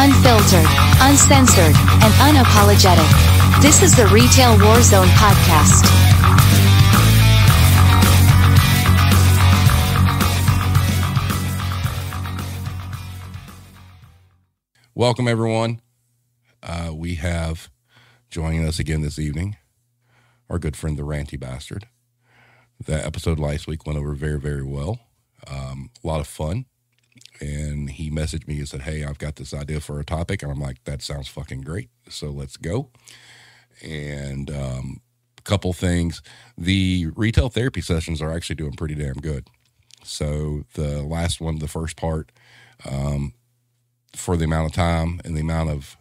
Unfiltered, uncensored, and unapologetic. This is the Retail Warzone Podcast. Welcome, everyone. We have joining us again this evening our good friend, the Ranty Bastard. That episode last week went over very, very well. A lot of fun. And he messaged me and said, hey, I've got this idea for a topic. And I'm like, that sounds fucking great. So let's go. And a couple things. The retail therapy sessions are actually doing pretty damn good. So the last one, the first part, for the amount of time and the amount of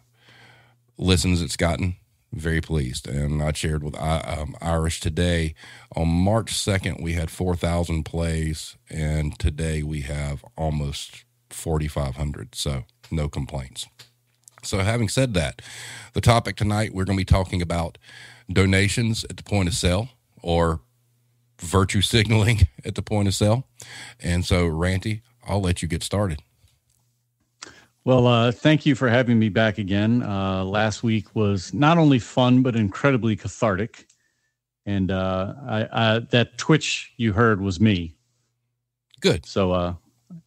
listens it's gotten, very pleased. And I shared with Irish today, on March 2nd, we had 4,000 plays, and today we have almost 4,500. So no complaints. So having said that, the topic tonight, we're going to be talking about donations at the point of sale, or virtue signaling at the point of sale. And so, Ranty, I'll let you get started. Well, thank you for having me back again. Last week was not only fun, but incredibly cathartic. And that twitch you heard was me. Good. So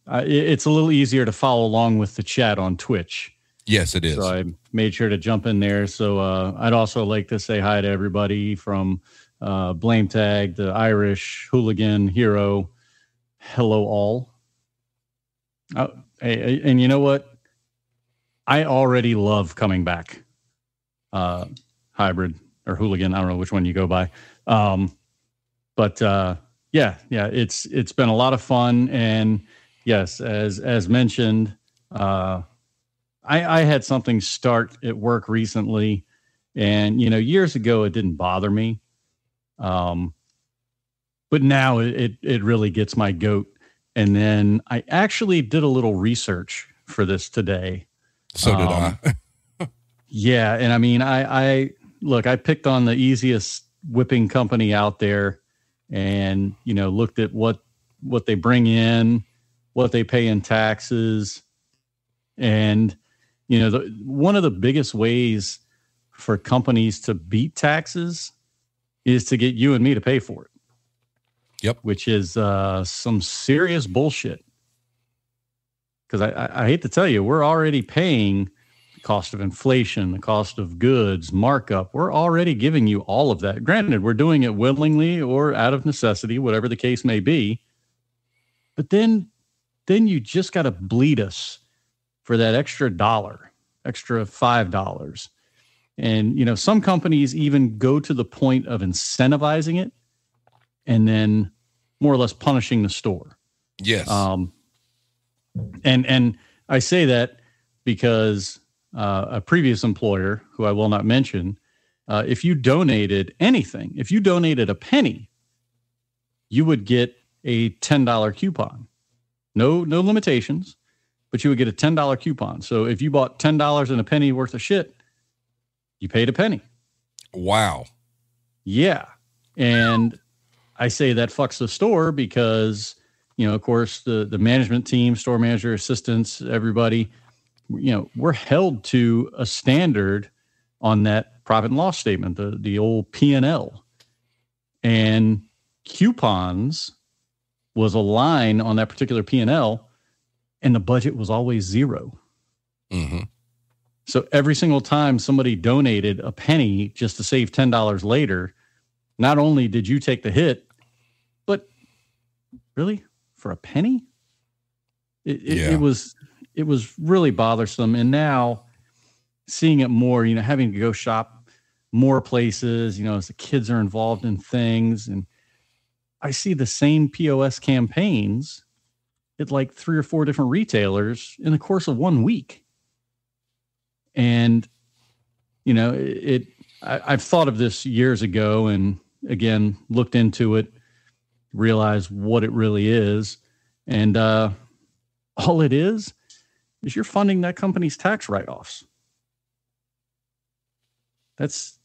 it's a little easier to follow along with the chat on Twitch. Yes, it is. So I made sure to jump in there. So I'd also like to say hi to everybody from Blame Tag, the Irish, Hooligan, Hero. Hello, all. And you know what? I already love coming back. Hybrid or Hooligan, I don't know which one you go by. But yeah, it's been a lot of fun. And yes, as mentioned, I had something start at work recently, and years ago it didn't bother me. But now it really gets my goat. And then I actually did a little research for this today. So did I. Yeah. And I mean, I picked on the easiest whipping company out there and, looked at what they bring in, what they pay in taxes. And, one of the biggest ways for companies to beat taxes is to get you and me to pay for it. Yep. Which is some serious bullshit. Because I hate to tell you, we're already paying the cost of inflation, the cost of goods, markup. We're already giving you all of that. Granted, we're doing it willingly or out of necessity, whatever the case may be. But then you just got to bleed us for that extra $1, extra $5. And, some companies even go to the point of incentivizing it and then more or less punishing the store. Yes. And I say that because a previous employer, who I will not mention, if you donated anything, if you donated a penny, you would get a $10 coupon. No limitations, but you would get a $10 coupon. So if you bought $10 and a penny worth of shit, you paid a penny. Wow. Yeah. And I say that fucks the store because, of course, the management team, store manager, assistants, everybody, we're held to a standard on that profit and loss statement, the old P&L. And coupons was a line on that particular P&L, and the budget was always zero. Mm-hmm. So every single time somebody donated a penny just to save $10 later, not only did you take the hit, but really? For a penny? It was really bothersome. And now seeing it more, having to go shop more places, as the kids are involved in things. And I see the same POS campaigns at like 3 or 4 different retailers in the course of 1 week. And, I've thought of this years ago and again, looked into it, realized what it really is. And all it is you're funding that company's tax write-offs. That's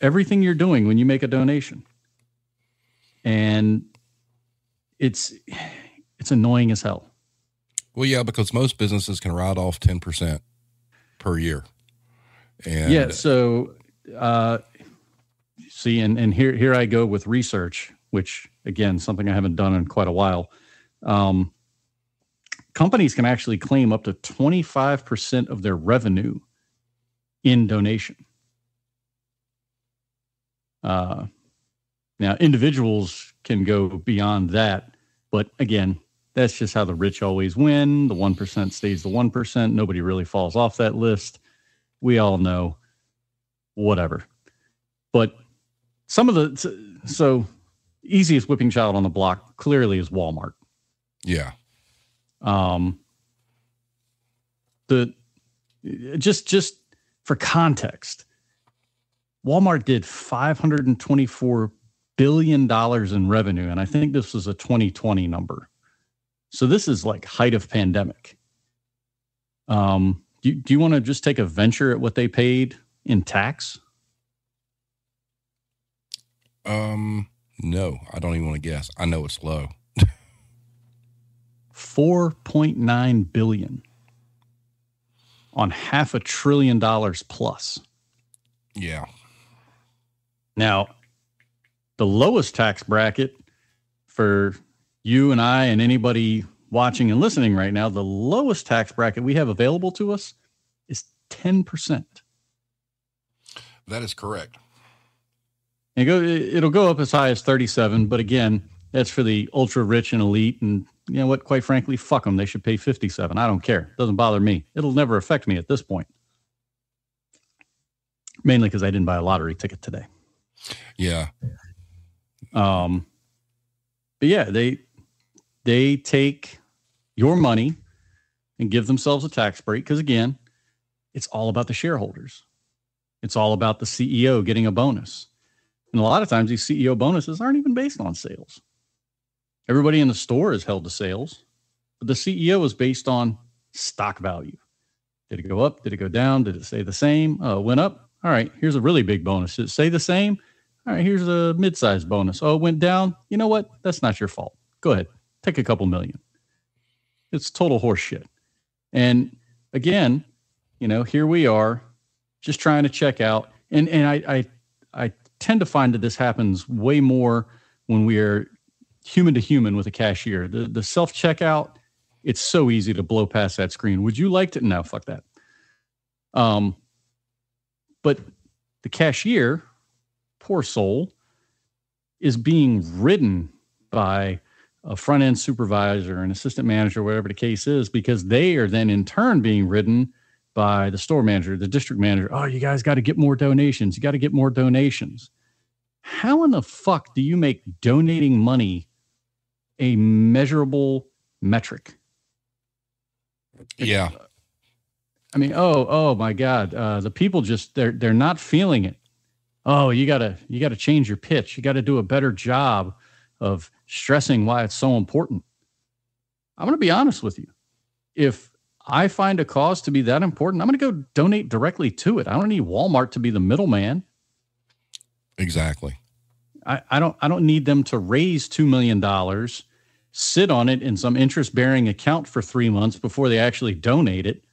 everything you're doing when you make a donation. And it's annoying as hell. Well, yeah, because most businesses can write off 10%. per year. And yeah. So, see, and here I go with research, which again, something I haven't done in quite a while. Companies can actually claim up to 25% of their revenue in donation. Now, individuals can go beyond that, but again, that's just how the rich always win. The 1% stays the 1%. Nobody really falls off that list. We all know, whatever. But some of so easiest whipping child on the block clearly is Walmart. Yeah. Just for context, Walmart did $524 billion in revenue, and I think this was a 2020 number. So this is like height of pandemic. Do you want to just take a venture at what they paid in tax? No, I don't even want to guess. I know it's low. $4.9 billion on $500 billion plus. Yeah. Now, the lowest tax bracket for you and I and anybody watching and listening right now, the lowest tax bracket we have available to us is 10%. That is correct. It'll go up as high as 37, but again, that's for the ultra rich and elite. And you know what? Quite frankly, fuck them. They should pay 57. I don't care. Doesn't bother me. It'll never affect me at this point. Mainly because I didn't buy a lottery ticket today. Yeah. But yeah, they take your money and give themselves a tax break because again, it's all about the shareholders. It's all about the CEO getting a bonus. And a lot of times these CEO bonuses aren't even based on sales. Everybody in the store is held to sales, but the CEO is based on stock value. Did it go up? Did it go down? Did it stay the same? Oh, it went up. All right, here's a really big bonus. Did it stay the same? All right, here's a mid-sized bonus. Oh, it went down. You know what? That's not your fault. Go ahead. Take a couple million. It's total horse shit. And again, here we are just trying to check out. And I tend to find that this happens way more when we are human to human with a cashier. The self-checkout, it's so easy to blow past that screen. Would you like to? No, fuck that. But the cashier, poor soul, is being ridden by a front-end supervisor, an assistant manager, whatever the case is, because they are then in turn being ridden by the store manager, the district manager. Oh, you guys got to get more donations. You got to get more donations. How in the fuck do you make donating money a measurable metric? Yeah. I mean, oh my God. The people just, they're not feeling it. Oh, you gotta change your pitch. You got to do a better job of stressing why it's so important. I'm going to be honest with you. If I find a cause to be that important, I'm going to go donate directly to it. I don't need Walmart to be the middleman. Exactly. I don't need them to raise $2 million, sit on it in some interest-bearing account for 3 months before they actually donate it.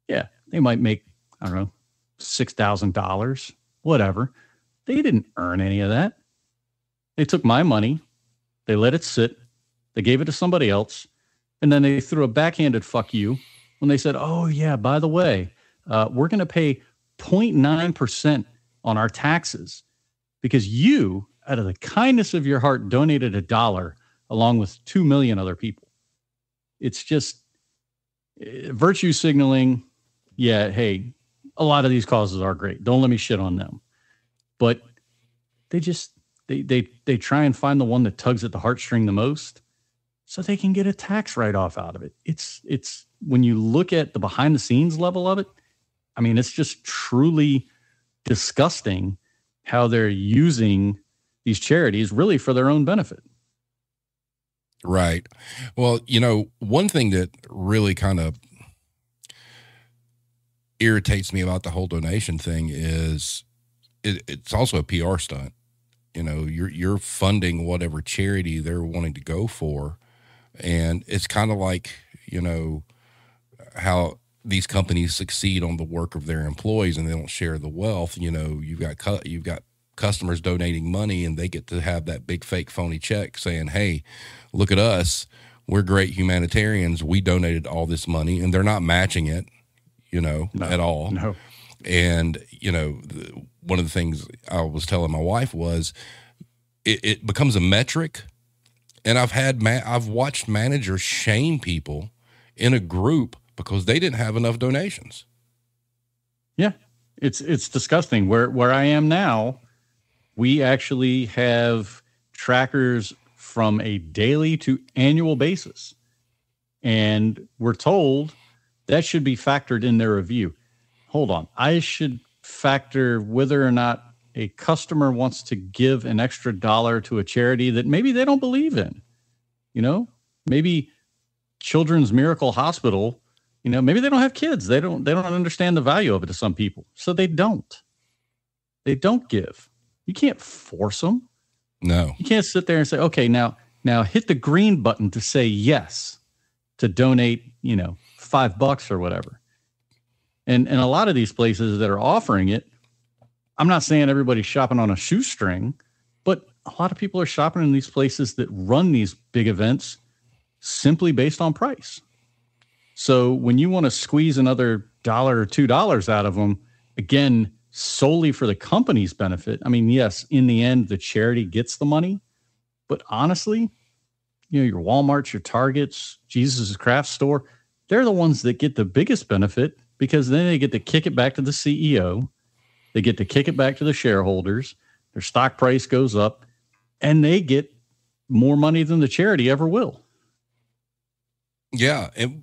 Yeah, they might make, I don't know, $6,000, whatever. They didn't earn any of that. They took my money, they let it sit, they gave it to somebody else, and then they threw a backhanded fuck you when they said, oh, yeah, by the way, we're going to pay 0.9% on our taxes because you, out of the kindness of your heart, donated $1 along with 2 million other people. It's just virtue signaling. Yeah, hey, a lot of these causes are great. Don't let me shit on them. But they just, they try and find the one that tugs at the heartstring the most so they can get a tax write-off out of it. It's when you look at the behind the scenes level of it, I mean, it's just truly disgusting how they're using these charities really for their own benefit. Right. Well, one thing that really kind of irritates me about the whole donation thing is it's also a PR stunt. You're funding whatever charity they're wanting to go for. And it's kind of like, how these companies succeed on the work of their employees and they don't share the wealth. You've got customers donating money and they get to have that big fake phony check saying, hey, look at us. We're great humanitarians. We donated all this money, and they're not matching it, at all. No. And, one of the things I was telling my wife was it becomes a metric. And I've watched managers shame people in a group because they didn't have enough donations. Yeah. It's disgusting. Where I am now, we actually have trackers from a daily to annual basis. And we're told that should be factored in their review. Hold on. I should factor whether or not a customer wants to give an extra $1 to a charity that maybe they don't believe in. Maybe Children's Miracle Hospital, maybe they don't have kids. They don't understand the value of it to some people. So they don't give. You can't force them. No. You can't sit there and say, okay, now hit the green button to say yes to donate, $5 or whatever. And a lot of these places that are offering it, I'm not saying everybody's shopping on a shoestring, but a lot of people are shopping in these places that run these big events simply based on price. So when you want to squeeze another $1 or $2 out of them, again, solely for the company's benefit. I mean, yes, in the end, the charity gets the money, but honestly, your Walmarts, your Targets, Jesus' Craft Store, they're the ones that get the biggest benefit because then they get to kick it back to the CEO. They get to kick it back to the shareholders. Their stock price goes up and they get more money than the charity ever will. Yeah. And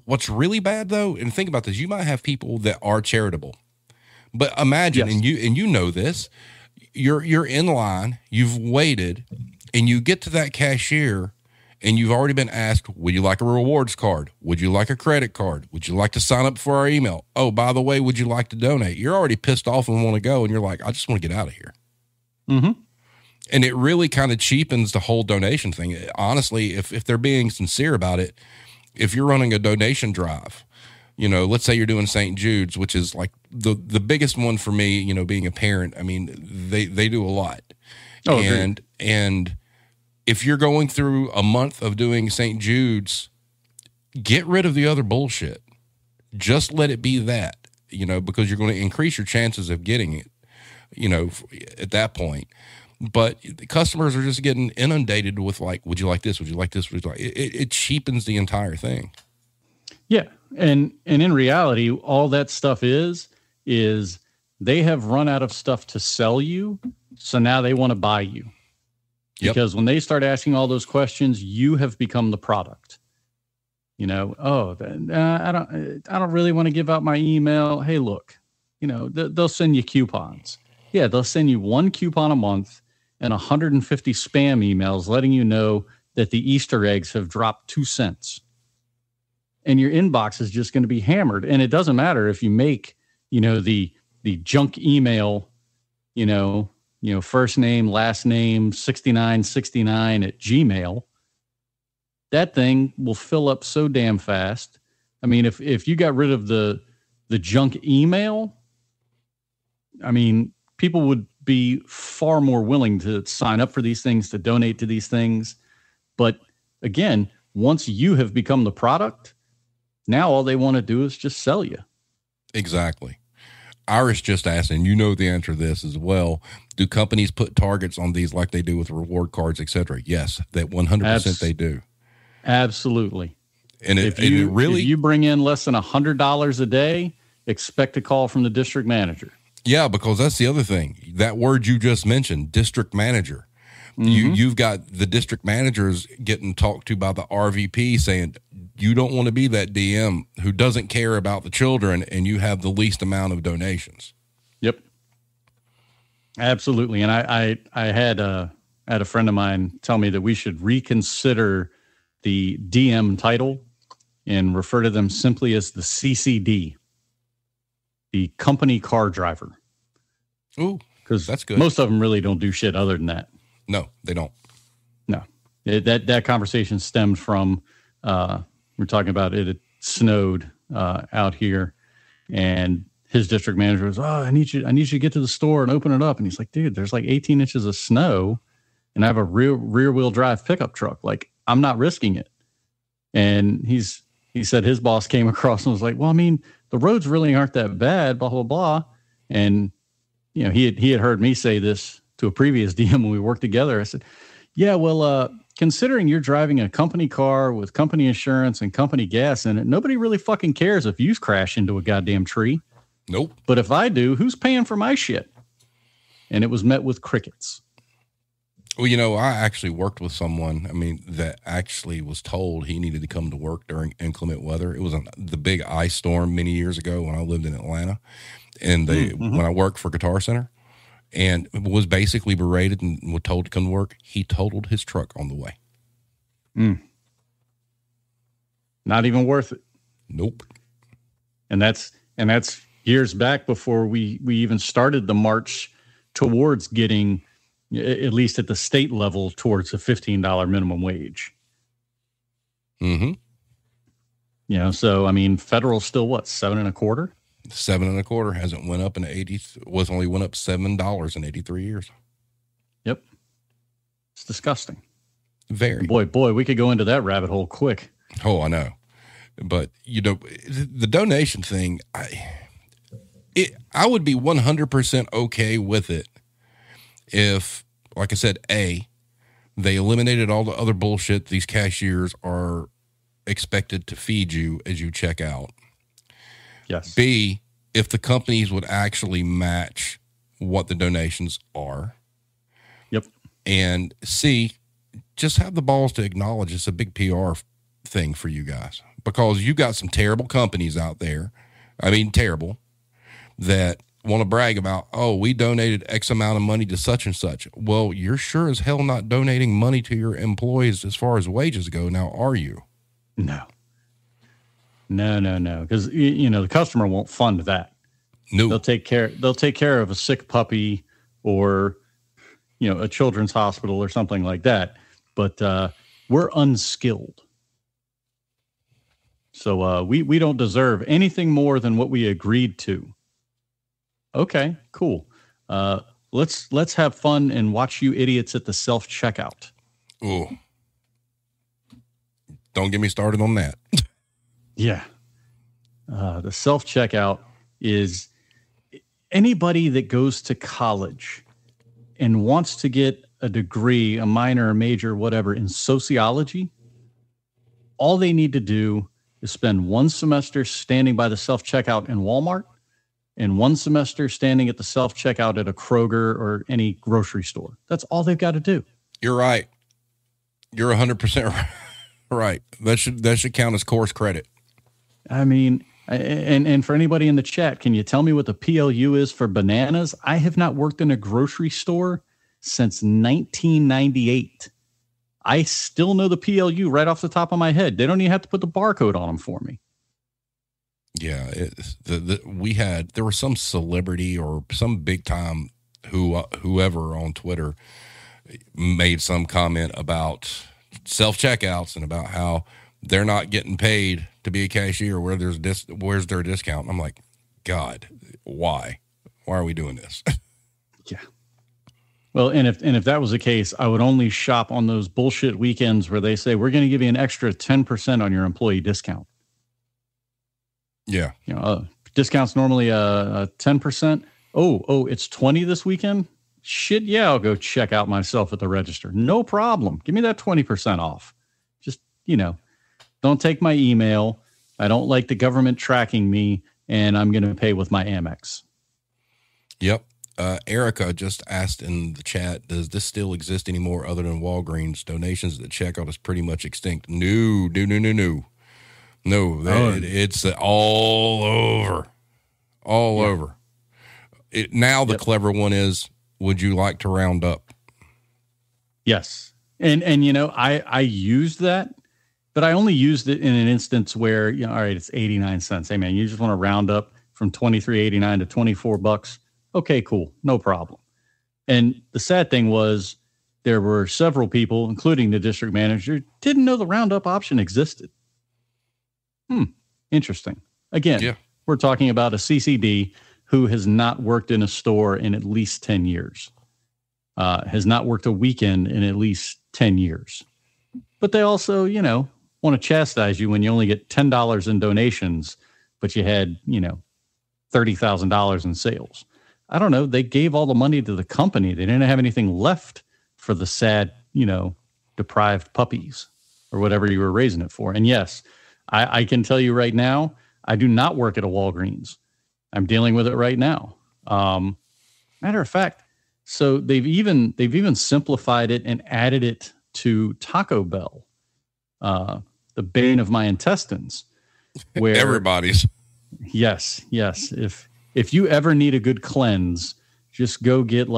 what's really bad though, and think about this, you might have people that are charitable. But imagine, yes. and you know this, you're in line, you've waited, and you get to that cashier, and you've already been asked, would you like a rewards card? Would you like a credit card? Would you like to sign up for our email? Oh, by the way, would you like to donate? You're already pissed off and want to go, and you're like, I just want to get out of here. Mm-hmm. And it really kind of cheapens the whole donation thing. Honestly, if they're being sincere about it, if you're running a donation drive, let's say you're doing St. Jude's, which is like the biggest one for me, being a parent. I mean, they do a lot. Oh, and if you're going through a month of doing St. Jude's, get rid of the other bullshit. Just let it be that, because you're going to increase your chances of getting it, at that point. But the customers are just getting inundated with like, would you like this? Would you like this? Would you like it cheapens the entire thing. Yeah. And in reality, all that stuff is they have run out of stuff to sell you. So now they want to buy you. Yep. Because when they start asking all those questions, you have become the product. I don't really want to give out my email. Hey, look, they'll send you coupons. Yeah, they'll send you one coupon a month and 150 spam emails letting you know that the Easter eggs have dropped 2 cents. And your inbox is just going to be hammered. And it doesn't matter if you make, the junk email, first name, last name, 6969 at Gmail. That thing will fill up so damn fast. I mean, if you got rid of the junk email, I mean, people would be far more willing to sign up for these things, to donate to these things. But again, once you have become the product, now all they want to do is just sell you. Exactly. Iris just asked, and you know the answer to this as well. Do companies put targets on these like they do with reward cards, et cetera? Yes, that 100% they do. Absolutely. And if you bring in less than $100 a day, expect a call from the district manager. Yeah, because that's the other thing. That word you just mentioned, district manager. Mm-hmm. You've got the district managers getting talked to by the RVP saying, you don't want to be that DM who doesn't care about the children and you have the least amount of donations. Yep. Absolutely. And I had a friend of mine tell me that we should reconsider the DM title and refer to them simply as the CCD, the company car driver. Ooh, because that's good. Most of them really don't do shit other than that. No, they don't. No, that conversation stemmed from, we're talking about it snowed out here, and his district manager was, I need you to get to the store and open it up. And he's like, dude, there's like 18 inches of snow and I have a rear wheel drive pickup truck. Like, I'm not risking it. And he said his boss came across and was like, well, I mean, the roads really aren't that bad, blah, blah, blah. And, you know, he had heard me say this to a previous DM when we worked together. I said, yeah, well, considering you're driving a company car with company insurance and company gas in it, nobody really fucking cares if you crash into a goddamn tree. Nope. But if I do, who's paying for my shit? And it was met with crickets. Well, you know, I actually worked with someone, that actually was told he needed to come to work during inclement weather. It was the big ice storm many years ago when I lived in Atlanta. And when I worked for Guitar Center, and was basically berated and was told to come to work, he totaled his truck on the way. Not even worth it. Nope. And that's years back before we even started the march towards getting, at least at the state level, towards a $15 minimum wage. Mm-hmm. You know, so, I mean, federal still what, 7.25? 7.25 hasn't went up only went up $7 in 83 years. Yep. It's disgusting. Very. Boy, we could go into that rabbit hole quick. Oh, I know. But, you know, the donation thing, I would be 100% okay with it if, like I said, A, they eliminated all the other bullshit these cashiers are expected to feed you as you check out. Yes. B, if the companies would actually match what the donations are. Yep. And C, just have the balls to acknowledge it's a big PR thing for you guys, because you got some terrible companies out there. I mean, terrible, that want to brag about, oh, we donated X amount of money to such and such. Well, you're sure as hell not donating money to your employees as far as wages go. Now, are you? No. Because, you know, the customer won't fund that. No. They'll take care of a sick puppy or, you know, a children's hospital or something like that. But we're unskilled. So we don't deserve anything more than what we agreed to. Okay, cool. Let's have fun and watch you idiots at the self-checkout. Ooh. Don't get me started on that. Yeah. The self-checkout is anybody that goes to college and wants to get a degree, a minor, a major, whatever, in sociology. All they need to do is spend one semester standing by the self-checkout in Walmart and one semester standing at the self-checkout at a Kroger or any grocery store. That's all they've got to do. You're right. You're 100% right. That should count as course credit. I mean, and for anybody in the chat, can you tell me what the PLU is for bananas? I have not worked in a grocery store since 1998. I still know the PLU right off the top of my head. They don't even have to put the barcode on them for me. Yeah, there was some celebrity or some big time whoever on Twitter made some comment about self-checkouts and about how they're not getting paid to be a cashier. Where's their discount? And I'm like, God, why are we doing this? Yeah. Well, and if that was the case, I would only shop on those bullshit weekends where they say, we're going to give you an extra 10% on your employee discount. Yeah. You know, discount's normally 10%. Oh, it's 20 this weekend. Shit. Yeah. I'll go check out myself at the register. No problem. Give me that 20% off. Just, you know, don't take my email. I don't like the government tracking me, and I'm going to pay with my Amex. Yep. Erica just asked in the chat, does this still exist anymore other than Walgreens? Donations at the checkout is pretty much extinct. No. It's all over. Over. Now the clever one is, would you like to round up? Yes. And you know, I used that, but I only used it in an instance where, you know, all right, it's 89 cents. Hey man, you just want to round up from $23.89 to $24. Okay, cool. No problem. And the sad thing was there were several people, including the district manager, didn't know the roundup option existed. Interesting. Again, Yeah. we're talking about a CCD who has not worked in a store in at least 10 years, has not worked a weekend in at least 10 years. But they also, want to chastise you when you only get $10 in donations, but you had, $30,000 in sales. I don't know. They gave all the money to the company. They didn't have anything left for the sad, deprived puppies or whatever you were raising it for. And yes, I can tell you right now, I do not work at a Walgreens. I'm dealing with it right now. Matter of fact, so they've even simplified it and added it to Taco Bell, the bane of my intestines. Where Everybody's. Yes. If you ever need a good cleanse, just go get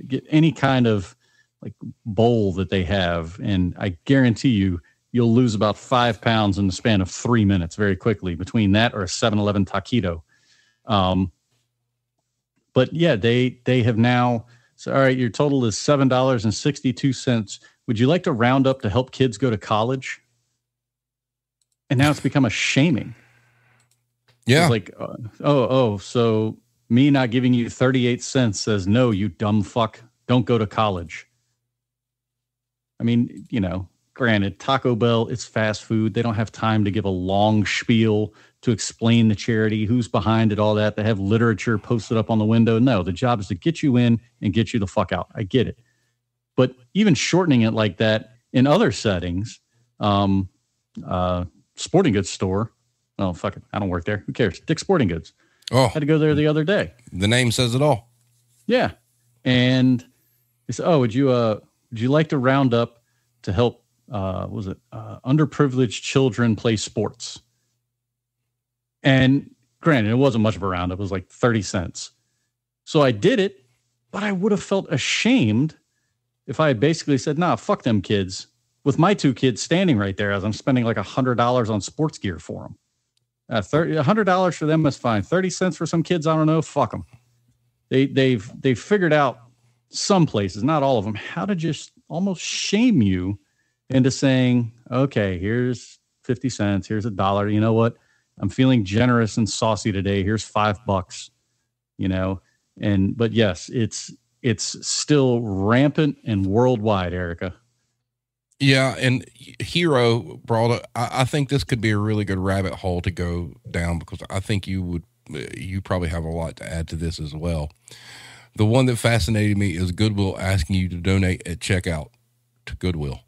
get any kind of like bowl that they have, and I guarantee you'll lose about 5 pounds in the span of 3 minutes very quickly between that or a 7-Eleven taquito. But yeah, they have now. So all right, your total is $7.62. Would you like to round up to help kids go to college? And now it's become a shaming. Yeah. It's like, so me not giving you 38 cents says, no, you dumb fuck, don't go to college. I mean, granted, Taco Bell, it's fast food. They don't have time to give a long spiel to explain the charity, who's behind it, all that. They have literature posted up on the window. No, the job is to get you in and get you the fuck out. I get it. But even shortening it like that in other settings, sporting goods store. Oh, fuck it. I don't work there. Who cares? Dick's Sporting Goods. Oh, Had to go there the other day. the name says it all. Yeah. And they said, would you like to round up to help, underprivileged children play sports? And granted, it wasn't much of a roundup. It was like 30 cents. So I did it, but I would have felt ashamed if I had basically said, nah, fuck them kids, with my 2 kids standing right there as I'm spending like $100 on sports gear for them. $100 for them is fine. 30 cents for some kids, I don't know. Fuck them. They've figured out some places, not all of them, how to just almost shame you into saying, okay, here's 50 cents. Here's $1. You know what? I'm feeling generous and saucy today. Here's $5, but yes, it's still rampant and worldwide, Erica. Yeah, and Hero brought up, I think this could be a really good rabbit hole to go down, because I think you probably have a lot to add to this as well. The one that fascinated me is Goodwill asking you to donate at checkout to Goodwill.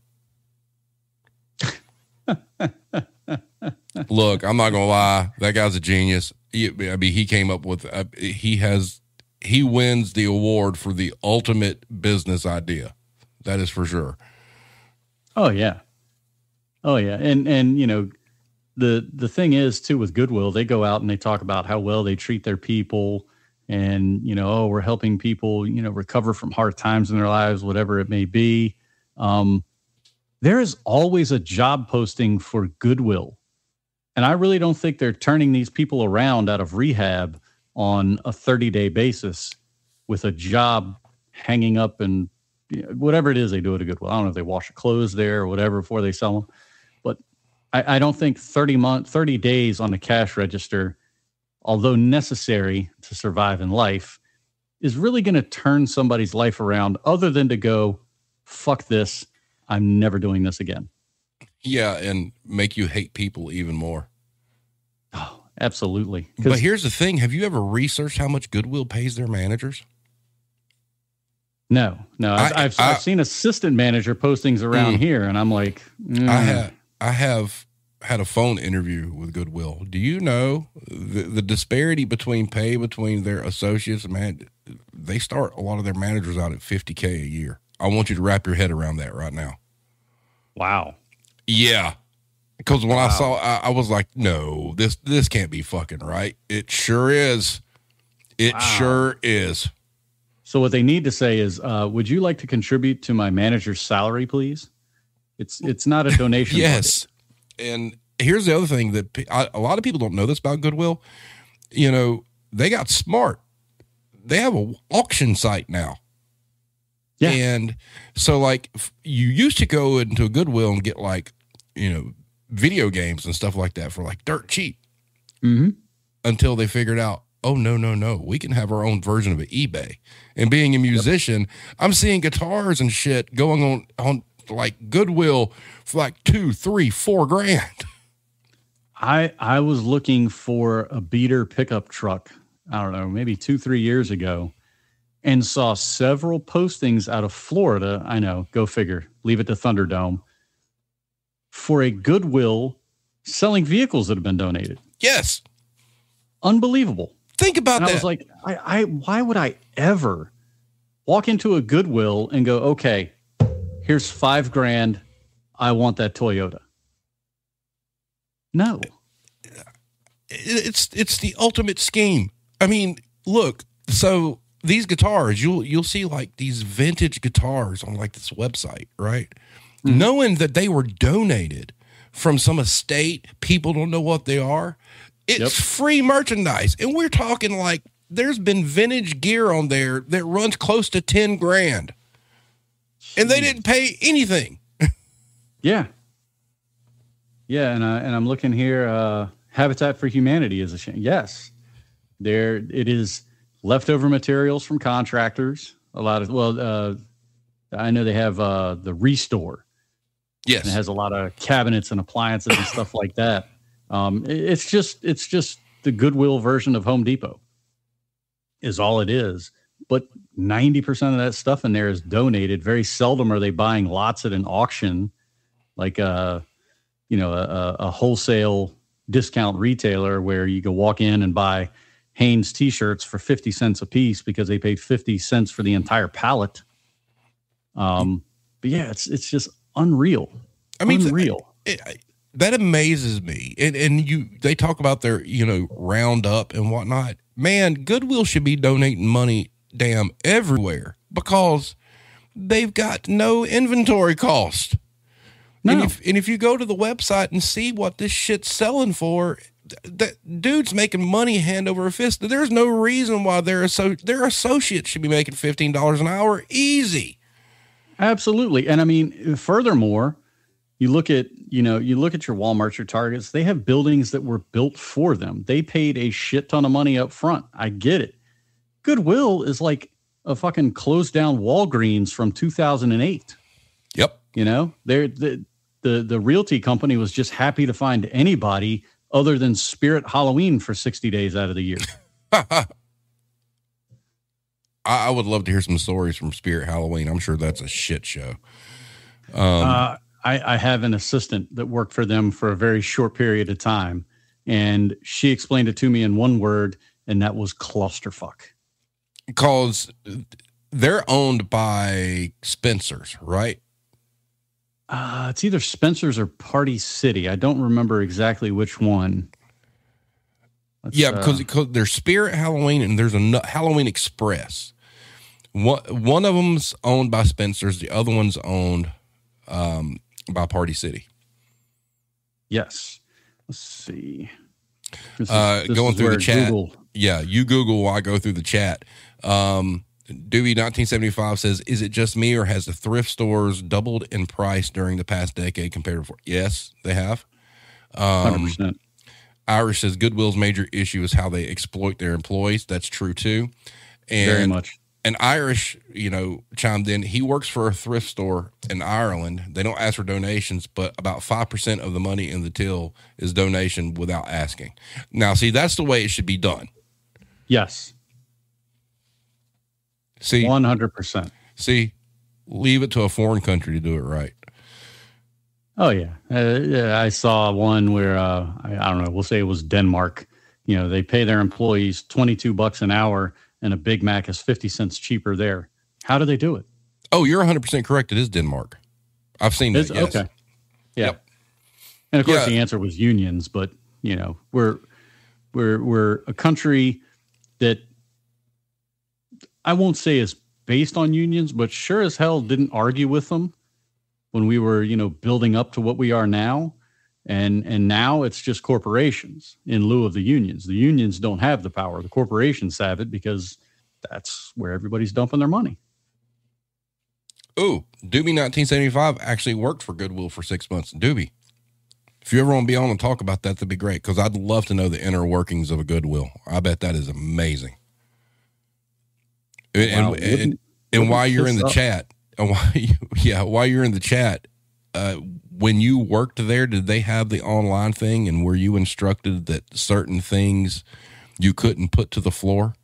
Look, I'm not going to lie. That guy's a genius. He came up with, he wins the award for the ultimate business idea. That is for sure. Oh yeah. And the thing is too, with Goodwill, they go out and they talk about how well they treat their people, and we're helping people recover from hard times in their lives, whatever it may be. There is always a job posting for Goodwill, and I really don't think they're turning these people around out of rehab on a 30-day basis with a job hanging up and whatever it is they do at a Goodwill. I don't know if they wash clothes there or whatever before they sell them, but I don't think 30 days on the cash register, although necessary to survive in life, is really going to turn somebody's life around, other than to go, fuck this, I'm never doing this again. Yeah, and make you hate people even more. Oh, absolutely. But here's the thing. Have you ever researched how much Goodwill pays their managers? No. I've seen assistant manager postings around here, and I'm like, I have had a phone interview with Goodwill. Do you know the disparity between pay between their associates and they start a lot of their managers out at $50K a year. I want you to wrap your head around that right now. Wow. Yeah. Because when I saw, I was like, no, this can't be fucking right. It sure is. It sure is. So what they need to say is, would you like to contribute to my manager's salary, please? It's not a donation. Yes. And here's the other thing that a lot of people don't know this about Goodwill. They got smart. They have an auction site now. Yeah. And so like you used to go into a Goodwill and get like, video games and stuff like that for like dirt cheap. Mm-hmm. Until they figured out, oh, no, we can have our own version of an eBay. And being a musician, I'm seeing guitars and shit going on like Goodwill for like $2, $3, $4 grand. I was looking for a beater pickup truck, I don't know, maybe 2-3 years ago, and saw several postings out of Florida. I know, go figure, leave it to Thunderdome, for a Goodwill selling vehicles that have been donated. Yes. Unbelievable. Think about that. I was like, why would I ever walk into a Goodwill and go, okay, here's $5,000. I want that Toyota. No. It's the ultimate scheme. I mean, look, so these guitars, you'll see like these vintage guitars on like this website, right? Mm-hmm. Knowing that they were donated from some estate, people don't know what they are. It's free merchandise. And we're talking like there's been vintage gear on there that runs close to $10,000. And they didn't pay anything. Yeah. Yeah, and I'm looking here. Habitat for Humanity is a shame. Yes, there it is. Leftover materials from contractors. A lot of I know they have the Restore. Yes, and it has a lot of cabinets and appliances and stuff like that. It's just the Goodwill version of Home Depot. Is all it is. But 90% of that stuff in there is donated. Very seldom are they buying lots at an auction, like a wholesale discount retailer where you can walk in and buy Hanes t-shirts for 50 cents a piece because they paid 50 cents for the entire pallet. But yeah, it's just unreal. I mean, unreal. That amazes me. And they talk about their, roundup and whatnot. Man, Goodwill should be donating money damn everywhere because they've got no inventory cost. No. And if you go to the website and see what this shit's selling for, that dude's making money hand over fist. There's no reason why their associates should be making $15 an hour easy. Absolutely. And I mean, furthermore, you look at your Walmarts, your Targets, they have buildings that were built for them. They paid a shit ton of money up front. I get it. Goodwill is like a fucking closed down Walgreens from 2008. Yep. The realty company was just happy to find anybody other than Spirit Halloween for 60 days out of the year. I would love to hear some stories from Spirit Halloween. I'm sure that's a shit show. I have an assistant that worked for them for a very short period of time, and she explained it to me in one word, and that was clusterfuck. Because they're owned by Spencer's, right? It's either Spencer's or Party City. I don't remember exactly which one. Because there's Spirit Halloween and there's a Halloween Express. One of them's owned by Spencer's. The other one's owned by Party City. Yes. Let's see. Going through the chat. Google. Yeah, you Google while I go through the chat. Doobie 1975 says, is it just me or has the thrift stores doubled in price during the past decade compared to before? Yes, they have. 100%. Irish says Goodwill's major issue is how they exploit their employees. That's true too. And, very much. And Irish, chimed in. He works for a thrift store in Ireland. They don't ask for donations, but about 5% of the money in the till is donation without asking. Now, see, that's the way it should be done. Yes. See, 100%. See, leave it to a foreign country to do it right. Oh yeah. I saw one where I don't know. We'll say it was Denmark. They pay their employees $22 an hour, and a Big Mac is 50 cents cheaper there. How do they do it? Oh, you're 100% correct. It is Denmark. I've seen that. Yes. Okay. Yeah. Yep. And of course, the answer was unions. But we're a country that I won't say is based on unions, but sure as hell didn't argue with them when we were, building up to what we are now. And now it's just corporations in lieu of the unions. The unions don't have the power. The corporations have it because that's where everybody's dumping their money. Ooh, Doobie 1975 actually worked for Goodwill for 6 months. Doobie, If you ever want to be on and talk about that, that'd be great. Cause I'd love to know the inner workings of a Goodwill. I bet that is amazing. Wow. And while you're in the chat, while you're in the chat, when you worked there, did they have the online thing, and were you instructed that certain things you couldn't put to the floor?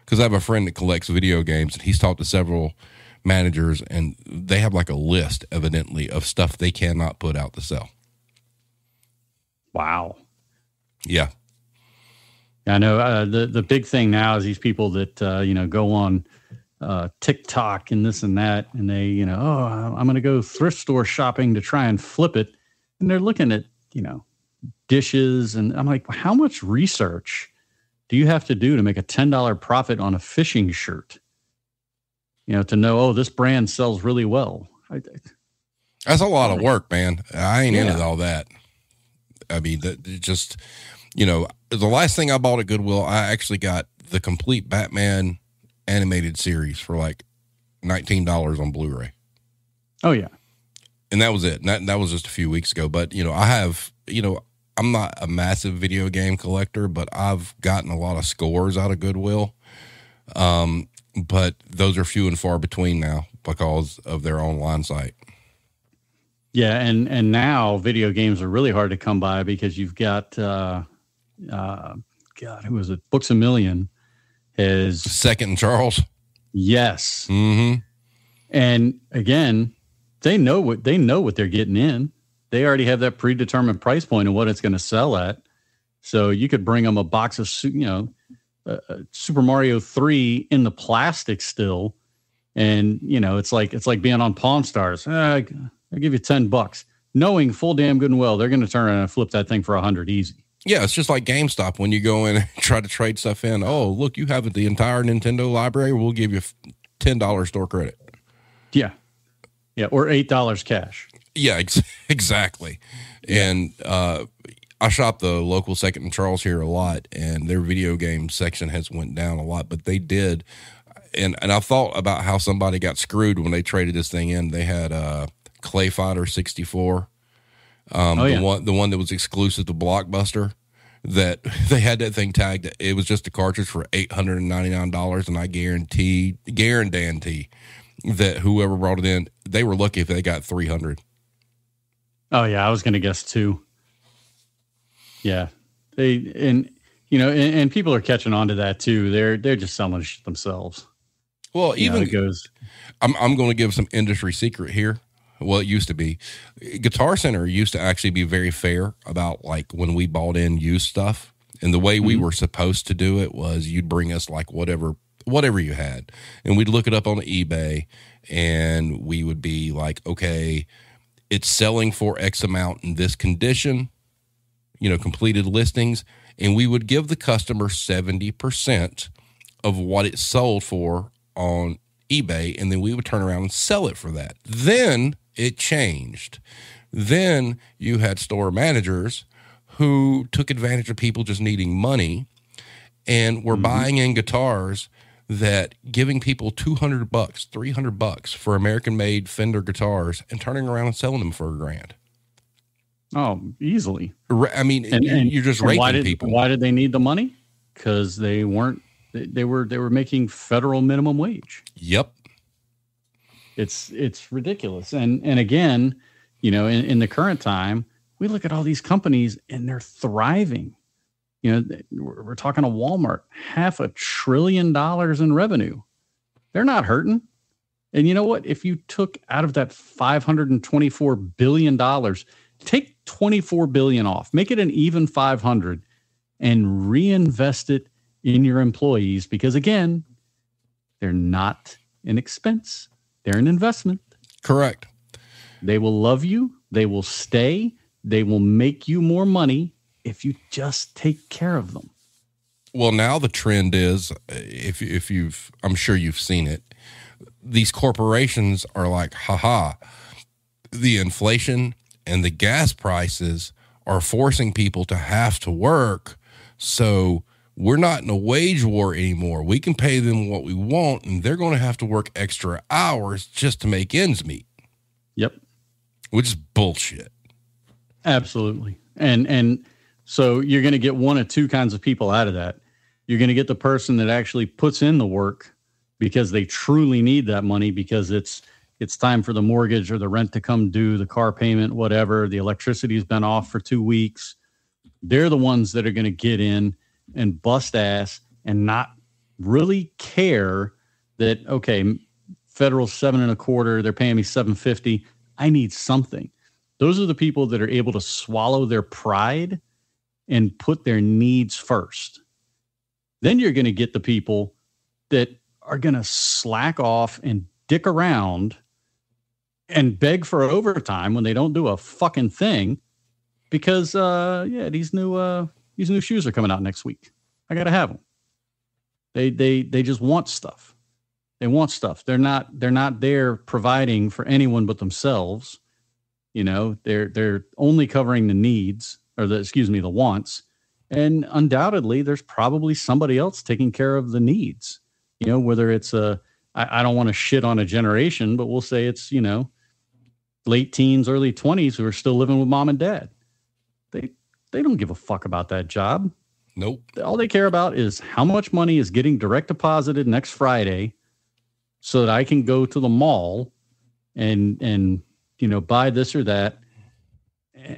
Because I have a friend that collects video games, and he's talked to several managers, and they have like a list, evidently, of stuff they cannot put out to sell. Wow. Yeah. I know the big thing now is these people that, go on TikTok and this and that, and they, I'm going to go thrift store shopping to try and flip it. And they're looking at, dishes. And I'm like, how much research do you have to do to make a $10 profit on a fishing shirt? To know, this brand sells really well. That's a lot of work, man. I ain't into all that. I mean, the last thing I bought at Goodwill, I actually got the complete Batman animated series for like $19 on Blu-ray. Oh yeah. And that was it. And that was just a few weeks ago. But, I have, I'm not a massive video game collector, but I've gotten a lot of scores out of Goodwill. But those are few and far between now because of their online site. Yeah. And now video games are really hard to come by because you've got, who was it? Books A Million is Second and Charles. Yes. Mm-hmm. And again, they know what they're getting in. They already have that predetermined price point of what it's going to sell at. So you could bring them a box of, Super Mario 3 in the plastic still. And, it's like being on Pawn Stars. I'll give you $10, knowing full damn good and well, they're going to turn around and flip that thing for $100 easy. Yeah, it's just like GameStop when you go in and try to trade stuff in. Oh, look, you have the entire Nintendo library. We'll give you $10 store credit. Yeah. Yeah, or $8 cash. Yeah, exactly. Yeah. And I shop the local Second and Charles here a lot, and their video game section has went down a lot. But they did, and I thought about how somebody got screwed when they traded this thing in. They had Clay Fighter 64. The one that was exclusive to Blockbuster, that they had that thing tagged. It was just a cartridge for $899, and I guarantee that whoever brought it in, they were lucky if they got 300. Oh yeah, I was going to guess 2. Yeah, and people are catching on to that too. They're just selling shit themselves. Well, even it goes. I'm going to give some industry secret here. Well, it used to be. Guitar Center used to actually be very fair about like when we bought in used stuff, and the way we were supposed to do it was you'd bring us like whatever you had, and we'd look it up on eBay, and we would be like, okay, it's selling for X amount in this condition, completed listings, and we would give the customer 70% of what it sold for on eBay, and then we would turn around and sell it for that. Then it changed. Then you had store managers who took advantage of people just needing money and were buying in guitars that giving people $200, $300 for American-made Fender guitars and turning around and selling them for $1,000. Oh, easily. I mean, you're just raping people. Why did they need the money? Because they were making federal minimum wage. Yep. It's ridiculous. And again, in the current time, we look at all these companies and they're thriving. We're talking to Walmart, $500 billion in revenue. They're not hurting. And you know what? If you took out of that $524 billion, take $24 billion off, make it an even 500 and reinvest it in your employees. Because again, they're not an expense. They're an investment. Correct. They will love you. They will stay. They will make you more money if you just take care of them. Well, now the trend is, if you've, I'm sure you've seen it, these corporations are like, the inflation and the gas prices are forcing people to have to work. So we're not in a wage war anymore. We can pay them what we want, and they're going to have to work extra hours just to make ends meet. Yep. Which is bullshit. Absolutely. And so you're going to get one of two kinds of people out of that. You're going to get the person that actually puts in the work because they truly need that money, because it's time for the mortgage or the rent to come due, the car payment, whatever. The electricity's been off for 2 weeks. They're the ones that are going to get in and bust ass and not really care that, okay, federal 7.25, they're paying me $750. I need something. Those are the people that are able to swallow their pride and put their needs first. Then you're going to get the people that are going to slack off and dick around and beg for overtime when they don't do a fucking thing because, these new shoes are coming out next week. I got to have them. They just want stuff. They want stuff. They're not there providing for anyone but themselves. You know, they're only covering the needs or the wants. And undoubtedly there's probably somebody else taking care of the needs, you know, whether it's I don't want to shit on a generation, but we'll say it's, you know, late teens, early 20s who are still living with mom and dad. They don't give a fuck about that job. Nope. All they care about is how much money is getting direct deposited next Friday so that I can go to the mall and you know, buy this or that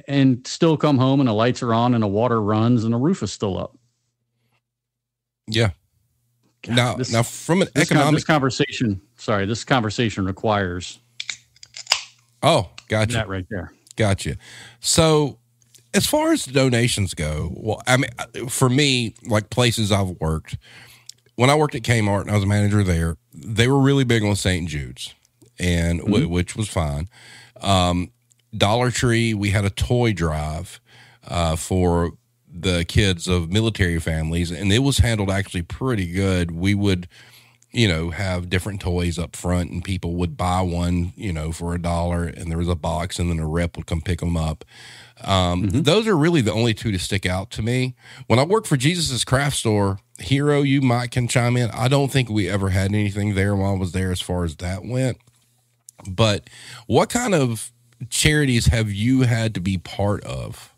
and still come home and the lights are on and the water runs and the roof is still up. Yeah. God, now from an economic this conversation requires. Oh, gotcha. That right there. Gotcha. So as far as donations go, well, I mean, for me, like places I've worked, when I worked at Kmart and I was a manager there, they were really big on St. Jude's, and which was fine. Dollar Tree, we had a toy drive for the kids of military families, and it was handled actually pretty good. We would, you know, have different toys up front, and people would buy one, you know, for $1, and there was a box, and then a rep would come pick them up. Those are really the only two to stick out to me. When I worked for Jesus's Craft Store, Hero, you might can chime in. I don't think we ever had anything there while I was there as far as that went. But what kind of charities have you had to be part of?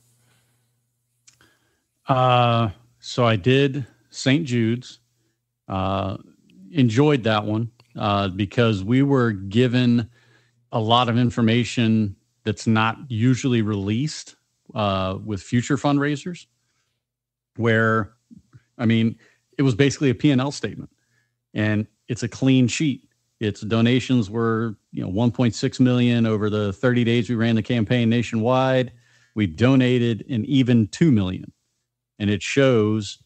So I did St. Jude's, enjoyed that one, because we were given a lot of information that's not usually released, with future fundraisers where, I mean, it was basically a P&L statement and it's a clean sheet. Its donations were, you know, 1.6 million over the 30 days we ran the campaign nationwide. We donated an even 2 million. And it shows,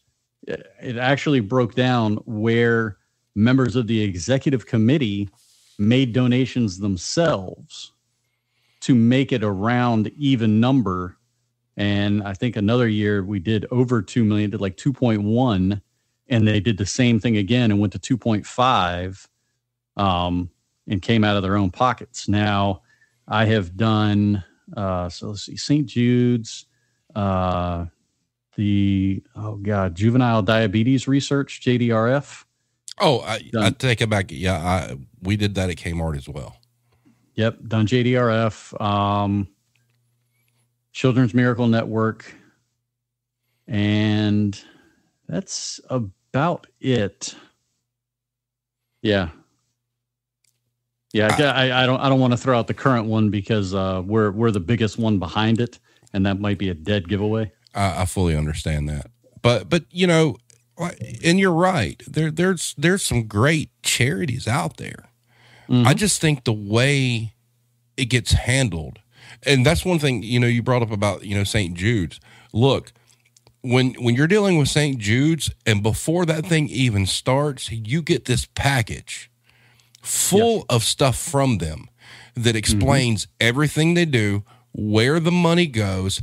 it actually broke down where members of the executive committee made donations themselves to make it a round even number. And I think another year we did over 2 million, did like 2.1, and they did the same thing again and went to 2.5. And came out of their own pockets. Now, I have done, so let's see, St. Jude's, Juvenile Diabetes Research, JDRF. Oh, I take it back. Yeah, we did that at Kmart as well. Yep, done JDRF, Children's Miracle Network, and that's about it. Yeah. Yeah, I don't want to throw out the current one because we're the biggest one behind it, and that might be a dead giveaway. I fully understand that, but you know, and you're right. There's some great charities out there. I just think the way it gets handled, and that's one thing, you know, you brought up about, you know, St. Jude's. Look, when you're dealing with St. Jude's, and before that thing even starts, you get this package full of stuff from them that explains everything they do, where the money goes.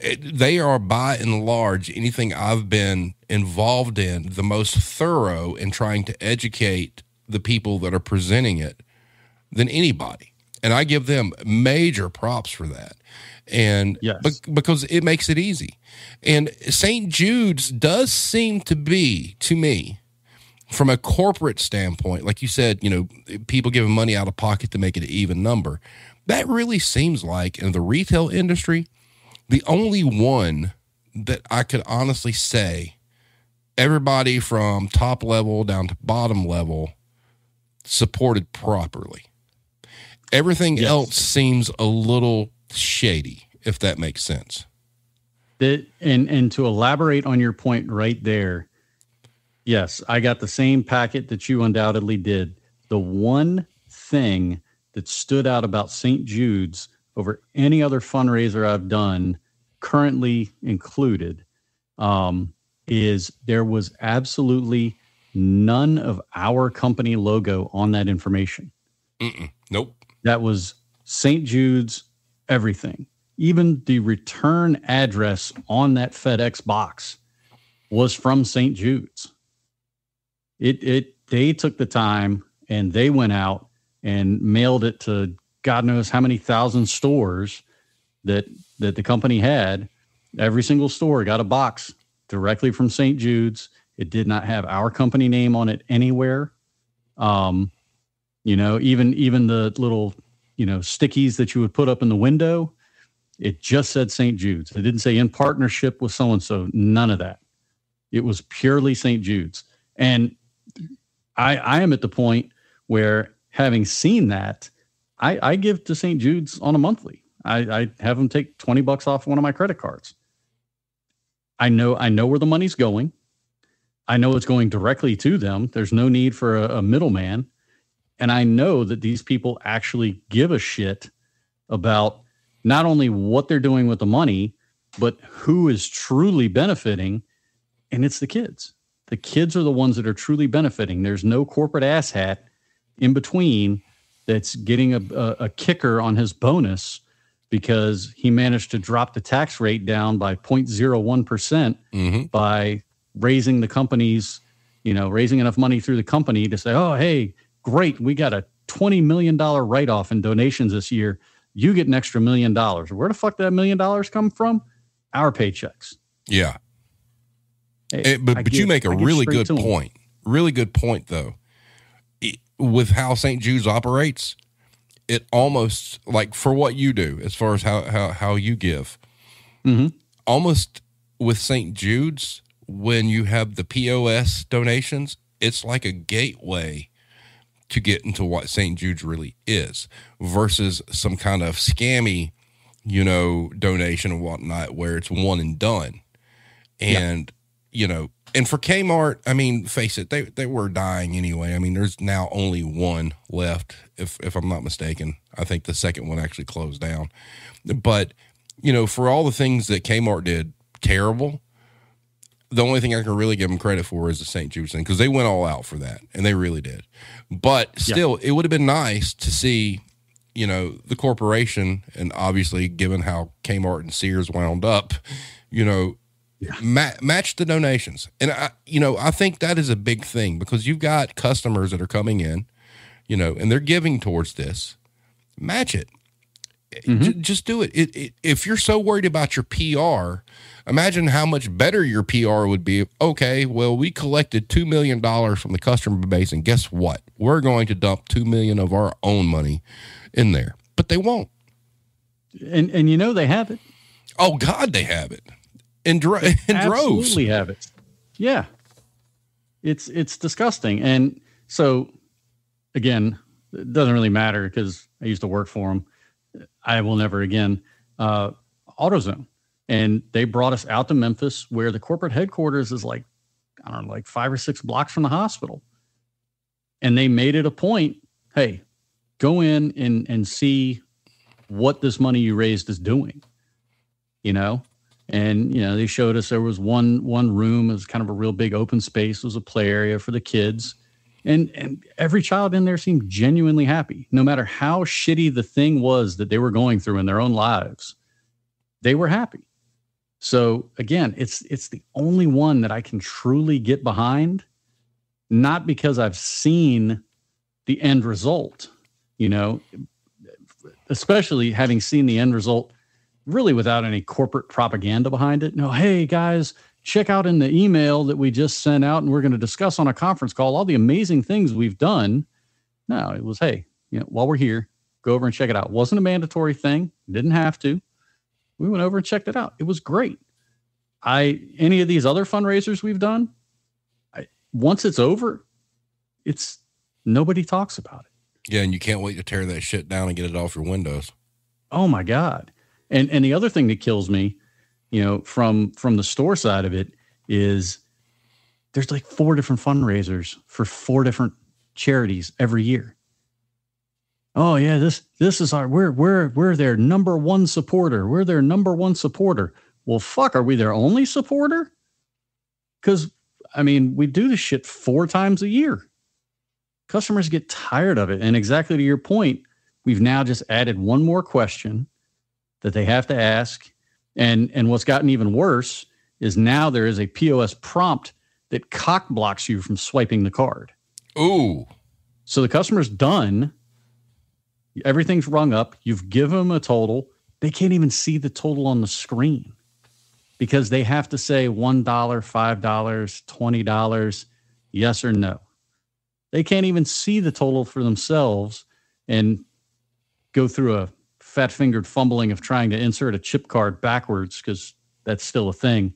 They are, by and large, anything I've been involved in, the most thorough in trying to educate the people that are presenting it than anybody. And I give them major props for that. And because it makes it easy. And St. Jude's does seem to be, to me, from a corporate standpoint, like you said, you know, people giving money out of pocket to make it an even number. That really seems like in the retail industry, The only one that I could honestly say everybody from top level down to bottom level supported properly. Everything else seems a little shady, if that makes sense. And to elaborate on your point right there, yes, I got the same packet that you undoubtedly did. The one thing that stood out about St. Jude's over any other fundraiser I've done, currently included, is there was absolutely none of our company logo on that information. Nope. That was St. Jude's everything. Even the return address on that FedEx box was from St. Jude's. They took the time and they went out and mailed it to God knows how many thousand stores that the company had. Every single store got a box directly from St. Jude's. It did not have our company name on it anywhere. Even the little, stickies that you would put up in the window, it just said St. Jude's. It didn't say in partnership with so-and-so, none of that. It was purely St. Jude's. And I am at the point where, having seen that, I give to St. Jude's on a monthly. I have them take $20 off one of my credit cards. I know where the money's going. I know it's going directly to them. There's no need for a middleman. And I know that these people actually give a shit about not only what they're doing with the money, but who is truly benefiting. And it's the kids. The kids are the ones that are truly benefiting. There's no corporate asshat in between that's getting a kicker on his bonus because he managed to drop the tax rate down by 0.01% by raising the company's, raising enough money through the company to say, oh, hey, great, we got a $20 million write-off in donations this year. You get an extra $1 million. Where the fuck did that $1 million come from? Our paychecks. Yeah. But you make a really good point. Really good point, though. With how St. Jude's operates, it almost, like, for what you do, as far as how you give, almost with St. Jude's, when you have the POS donations, it's like a gateway to get into what St. Jude's really is versus some kind of scammy, donation and whatnot, where it's one and done. And, and for Kmart, I mean, face it, they were dying anyway. I mean, there's now only one left, if I'm not mistaken. I think the second one actually closed down. But, for all the things that Kmart did terrible, the only thing I can really give them credit for is the St. Jude's thing, because they went all out for that, and they really did. But still, it would have been nice to see, the corporation, and obviously given how Kmart and Sears wound up, match the donations. And I think that is a big thing, because you've got customers that are coming in, and they're giving towards this. Match it. Just do it. If you're so worried about your PR, imagine how much better your PR would be. Okay, well, we collected $2 million from the customer base, and guess what? We're going to dump $2 million of our own money in there. But they won't. And they have it. Oh God, they have it. In droves. Absolutely have it. Yeah. It's disgusting. And so, again, it doesn't really matter because I used to work for them. I will never again. AutoZone. And they brought us out to Memphis, where the corporate headquarters is like 5 or 6 blocks from the hospital. And they made it a point, hey, go in and see what this money you raised is doing, And, they showed us there was one room. It was kind of a real big open space. It was a play area for the kids. And every child in there seemed genuinely happy. No matter how shitty the thing was that they were going through in their own lives, they were happy. So, again, it's the only one that I can truly get behind, not because I've seen the end result, especially having seen the end result really without any corporate propaganda behind it. No, hey, guys, check out in the email that we just sent out and we're going to discuss on a conference call all the amazing things we've done. No, it was, hey, while we're here, go over and check it out. It wasn't a mandatory thing. Didn't have to. We went over and checked it out. It was great. Any of these other fundraisers we've done, once it's over, nobody talks about it. Yeah, and you can't wait to tear that shit down and get it off your windows. Oh my God. And the other thing that kills me, from the store side of it is there's like 4 different fundraisers for 4 different charities every year. Oh yeah, this is we're their number one supporter. We're their number one supporter. Well, fuck, are we their only supporter? Because we do this shit 4 times a year. Customers get tired of it. And exactly to your point, we've now just added one more question that they have to ask. And what's gotten even worse is now there is a POS prompt that cock blocks you from swiping the card. Ooh. So the customer's done. Everything's rung up. You've given them a total. They can't even see the total on the screen because they have to say $1, $5, $20, yes or no. They can't even see the total for themselves and go through a fat-fingered fumbling of trying to insert a chip card backwards because that's still a thing.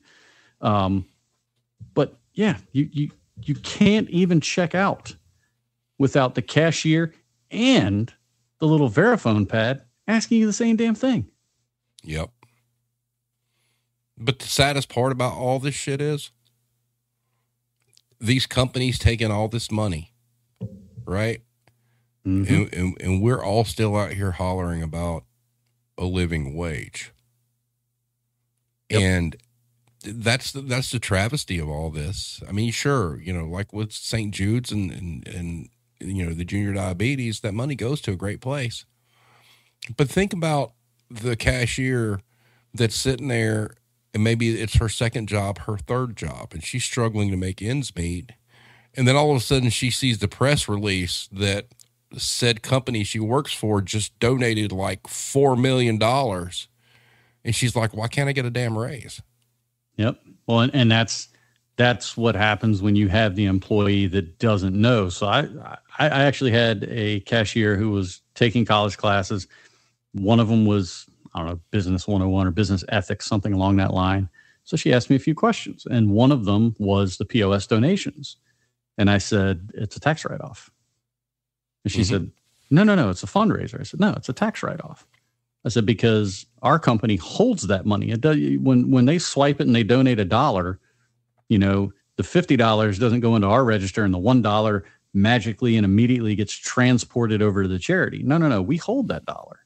But yeah, you can't even check out without the cashier and the little Verifone pad asking you the same damn thing. Yep. But the saddest part about all this shit is these companies taking all this money, right? Mm-hmm. And we're all still out here hollering about a living wage. Yep. And that's the travesty of all this. Sure, like with St. Jude's and the junior diabetes, that money goes to a great place. But think about the cashier that's sitting there and maybe it's her second job, her third job, and she's struggling to make ends meet. And then all of a sudden she sees the press release that said company she works for just donated like $4 million. And she's like, why can't I get a damn raise? Yep. Well, and that's what happens when you have the employee that doesn't know. So I actually had a cashier who was taking college classes. One of them was, I don't know, business 101 or business ethics, something along that line. So she asked me a few questions, and one of them was the POS donations. And I said, it's a tax write-off. And she said, no, it's a fundraiser. I said, no, it's a tax write-off. I said, because our company holds that money. It does, when they swipe it and they donate $1, the $50 doesn't go into our register and the $1 magically and immediately gets transported over to the charity. No. We hold that dollar.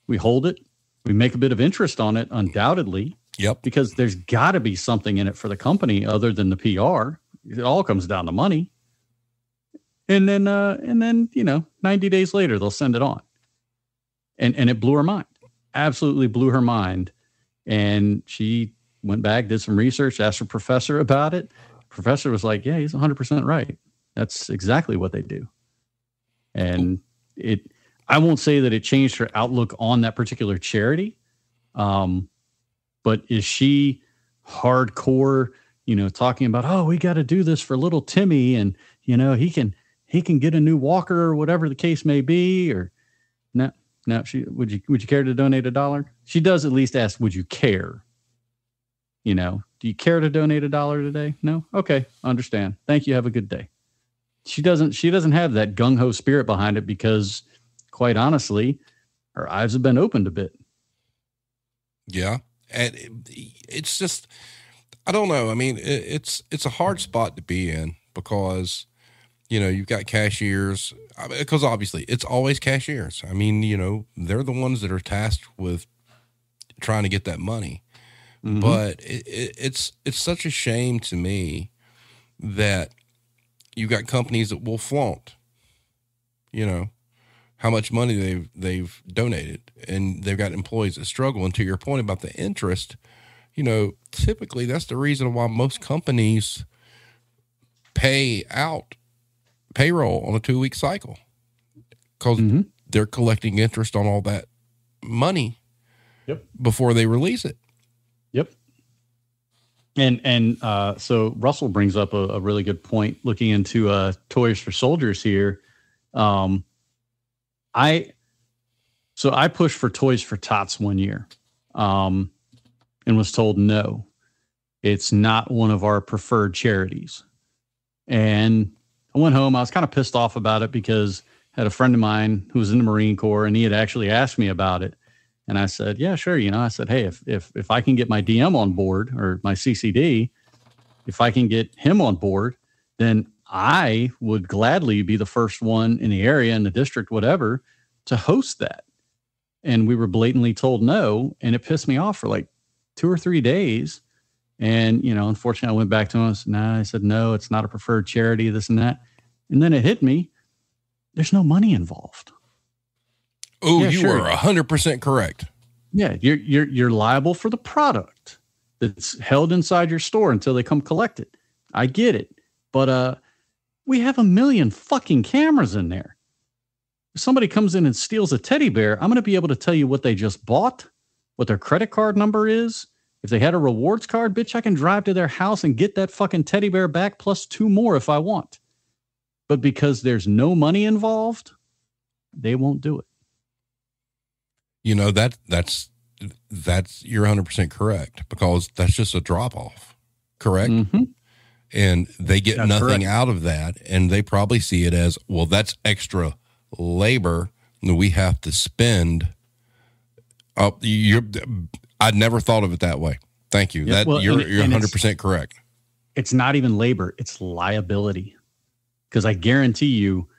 We hold it. We make a bit of interest on it, undoubtedly. Yep. Because there's got to be something in it for the company other than the PR. It all comes down to money. And then 90 days later, they'll send it on. And it blew her mind. Absolutely blew her mind. And she went back, did some research, asked her professor about it. Professor was like, yeah, he's 100% right. That's exactly what they do. And I won't say that it changed her outlook on that particular charity. But is she hardcore, talking about, oh, we got to do this for little Timmy and, he can get a new walker or whatever the case may be, or no, would you care to donate $1? She does at least ask, would you care? Do you care to donate $1 today? No? Okay. Understand. Thank you. Have a good day. She doesn't have that gung-ho spirit behind it because quite honestly, her eyes have been opened a bit. Yeah. And it's just, I don't know. It's a hard spot to be in because, you've got cashiers, because obviously it's always cashiers. They're the ones that are tasked with trying to get that money. Mm-hmm. But it's such a shame to me that you've got companies that will flaunt, how much money they've donated, and they've got employees that struggle. And to your point about the interest, typically that's the reason why most companies pay out payroll on a 2-week cycle, because they're collecting interest on all that money before they release it. Yep. And so Russell brings up a really good point looking into Toys for Soldiers here. I pushed for Toys for Tots one year. and was told, no, it's not one of our preferred charities. And I went home. I was kind of pissed off about it because I had a friend of mine who was in the Marine Corps, and he had actually asked me about it. And I said, yeah, sure. I said, hey, if I can get my DM on board, or my CCD, if I can get him on board, then I would gladly be the first one in the area, in the district, whatever, to host that. And we were blatantly told no. And it pissed me off for like 2 or 3 days. And, unfortunately I went back to him. I said, no, it's not a preferred charity, this and that. And then it hit me. There's no money involved. Oh, yeah, you are 100% correct. Yeah. You're liable for the product that's held inside your store until they come collect it. I get it. But, we have 1 million fucking cameras in there. If somebody comes in and steals a teddy bear, I'm going to be able to tell you what they just bought, what their credit card number is. If they had a rewards card, bitch, I can drive to their house and get that fucking teddy bear back plus 2 more if I want. But because there's no money involved, they won't do it. That's you're 100% correct, because that's just a drop off. Correct. Mm-hmm. And they get nothing out of that. And they probably see it as, well, that's extra labor that we have to spend. I'd never thought of it that way. Thank you. Yeah, you're 100% correct. It's not even labor. It's liability. Because I guarantee you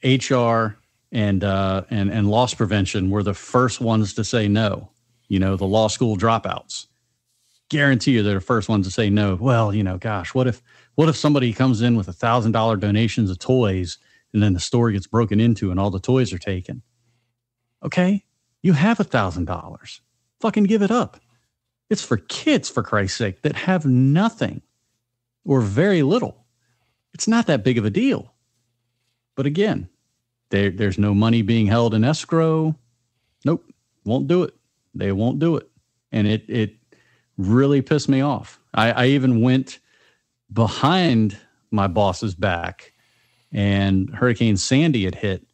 HR and loss prevention were the first ones to say no. The law school dropouts. Guarantee you they're the first ones to say no. Well, gosh, what if somebody comes in with $1,000 donations of toys and then the store gets broken into and all the toys are taken? Okay, you have $1,000. Fucking give it up. It's for kids, for Christ's sake, that have nothing or very little. It's not that big of a deal. But again, there's no money being held in escrow. Nope, won't do it. They won't do it. And it really pissed me off. I even went behind my boss's back, and Hurricane Sandy had hit,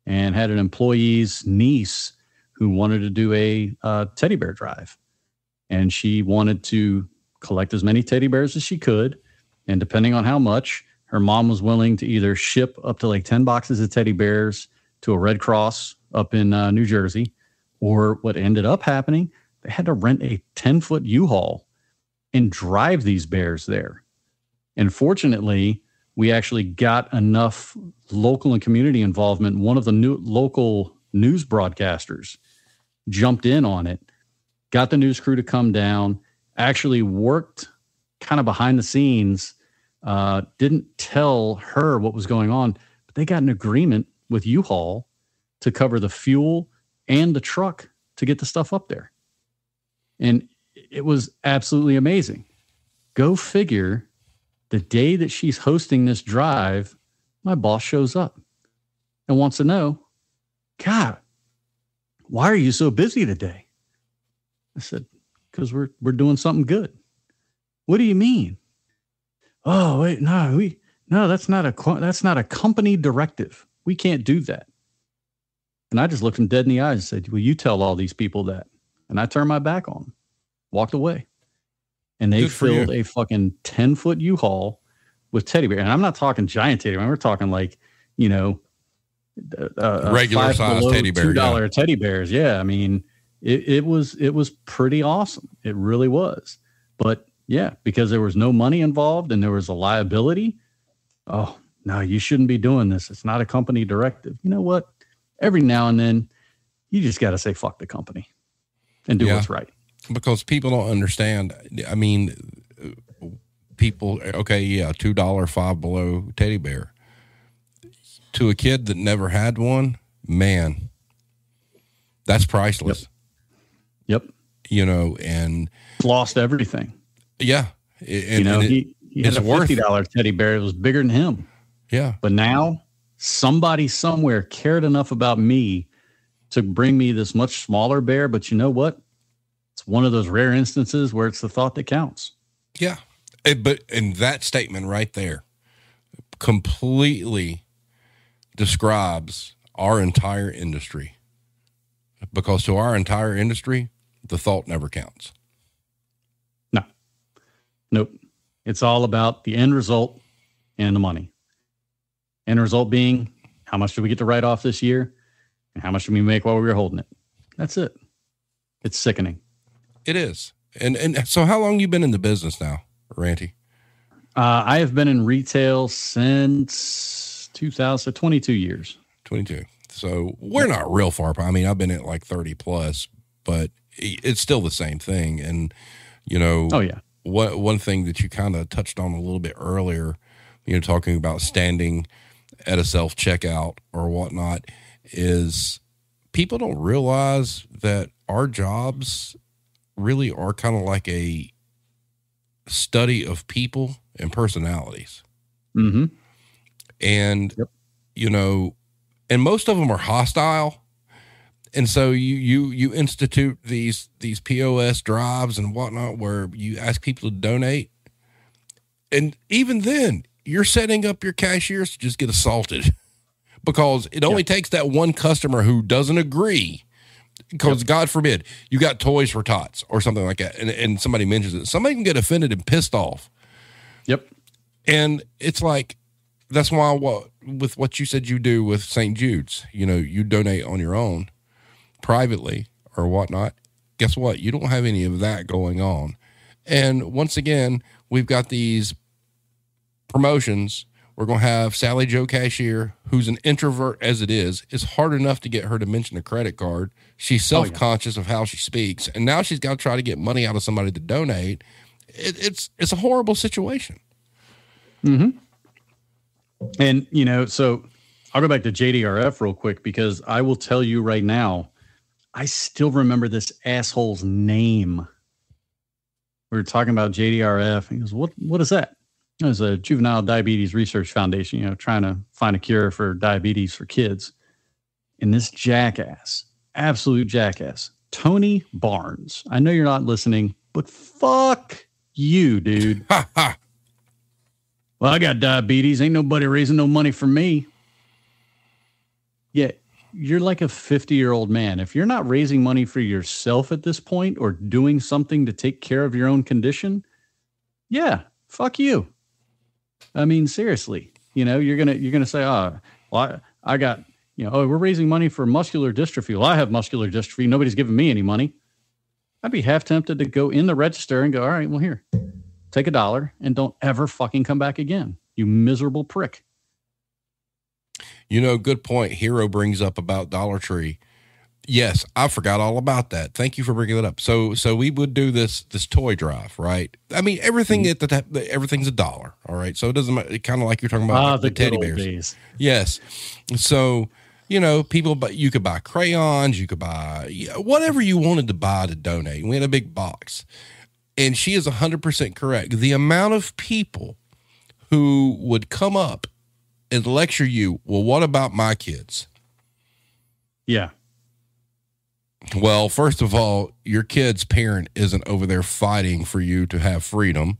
and had an employee's niece who wanted to do a teddy bear drive. And she wanted to collect as many teddy bears as she could. And depending on how much, her mom was willing to either ship up to like 10 boxes of teddy bears to a Red Cross up in New Jersey, or what ended up happening, they had to rent a 10-foot U-Haul and drive these bears there. And fortunately, we actually got enough local and community involvement. One of the new local news broadcasters jumped in on it, got the news crew to come down, actually worked kind of behind the scenes, didn't tell her what was going on, but they got an agreement with U-Haul to cover the fuel and the truck to get the stuff up there. And it was absolutely amazing. Go figure, the day that she's hosting this drive, my boss shows up and wants to know, God, why are you so busy today? I said, because we're doing something good. What do you mean? Oh, wait, no, that's not a company directive. We can't do that. And I just looked him dead in the eyes and said, well, you tell all these people that. And I turned my back on them, walked away. And they filled a fucking 10-foot U-Haul with teddy bear. And I'm not talking giant teddy bear. We're talking like, regular size teddy bear, $2 teddy bears. Yeah. I mean, it was pretty awesome. It really was. But yeah, because there was no money involved and there was a liability. Oh, no, you shouldn't be doing this. It's not a company directive. You know what? Every now and then you just got to say, fuck the company and do what's right. Because people don't understand. I mean, people, okay, yeah, $2 Five Below teddy bear. To a kid that never had one, man, that's priceless. Yep. And lost everything. Yeah. He had a $50 teddy bear. It was bigger than him. Yeah. But now somebody somewhere cared enough about me to bring me this much smaller bear. But you know what? It's one of those rare instances where it's the thought that counts. Yeah. And that statement right there completely describes our entire industry. Because to our entire industry, the thought never counts. No, nope. It's all about the end result and the money. End result being, how much do we get to write off this year? And how much do we make while we were holding it? That's it. It's sickening. It is. And so how long you been in the business now, Ranty? I have been in retail since 22 years. 22. So we're not real far. I mean, I've been at like 30 plus, but it's still the same thing. And, you know, oh yeah. One thing that you kind of touched on a little bit earlier, you know, talking about standing at a self-checkout or whatnot, is people don't realize that our jobs really are kind of like a study of people and personalities. Mm-hmm. And, you know, and most of them are hostile. And so you institute these POS drives and whatnot where you ask people to donate. And even then, you're setting up your cashiers to just get assaulted because it only takes that one customer who doesn't agree. Because God forbid you got toys for tots or something like that. And somebody mentions it. Somebody can get offended and pissed off. Yep. And it's like, that's why with what you said you do with St. Jude's, you know, you donate on your own privately or whatnot. Guess what? You don't have any of that going on. And once again, we've got these promotions. We're going to have Sally Joe Cashier, who's an introvert as it is. It's hard enough to get her to mention a credit card. She's self-conscious of how she speaks. And now she's got to try to get money out of somebody to donate. It's a horrible situation. Mm-hmm. And, you know, so I'll go back to JDRF real quick because I will tell you right now, I still remember this asshole's name. We were talking about JDRF. He goes, what is that? It was a Juvenile Diabetes Research Foundation, you know, trying to find a cure for diabetes for kids. And this jackass, absolute jackass, Tony Barnes. I know you're not listening, but fuck you, dude. Well, I got diabetes. Ain't nobody raising no money for me. Yeah, you're like a 50-year-old man. If you're not raising money for yourself at this point or doing something to take care of your own condition, yeah, fuck you. I mean, seriously, you know, you're gonna say, oh, well, I got, you know, oh, we're raising money for muscular dystrophy. Well, I have muscular dystrophy. Nobody's giving me any money. I'd be half tempted to go in the register and go, all right, well, here, take $1 and don't ever fucking come back again. You miserable prick. You know, good point. Hero brings up about Dollar Tree. Yes, I forgot all about that. Thank you for bringing it up. So we would do this toy drive, right? I mean, everything everything's $1. All right. So it doesn't matter. Kind of like you're talking about the teddy bears. Days. Yes. So, you know, you could buy crayons, you could buy whatever you wanted to buy to donate. We had a big box. And she is 100% correct. The amount of people who would come up and lecture you, well, what about my kids? Yeah. Well, first of all, your kid's parent isn't over there fighting for you to have freedom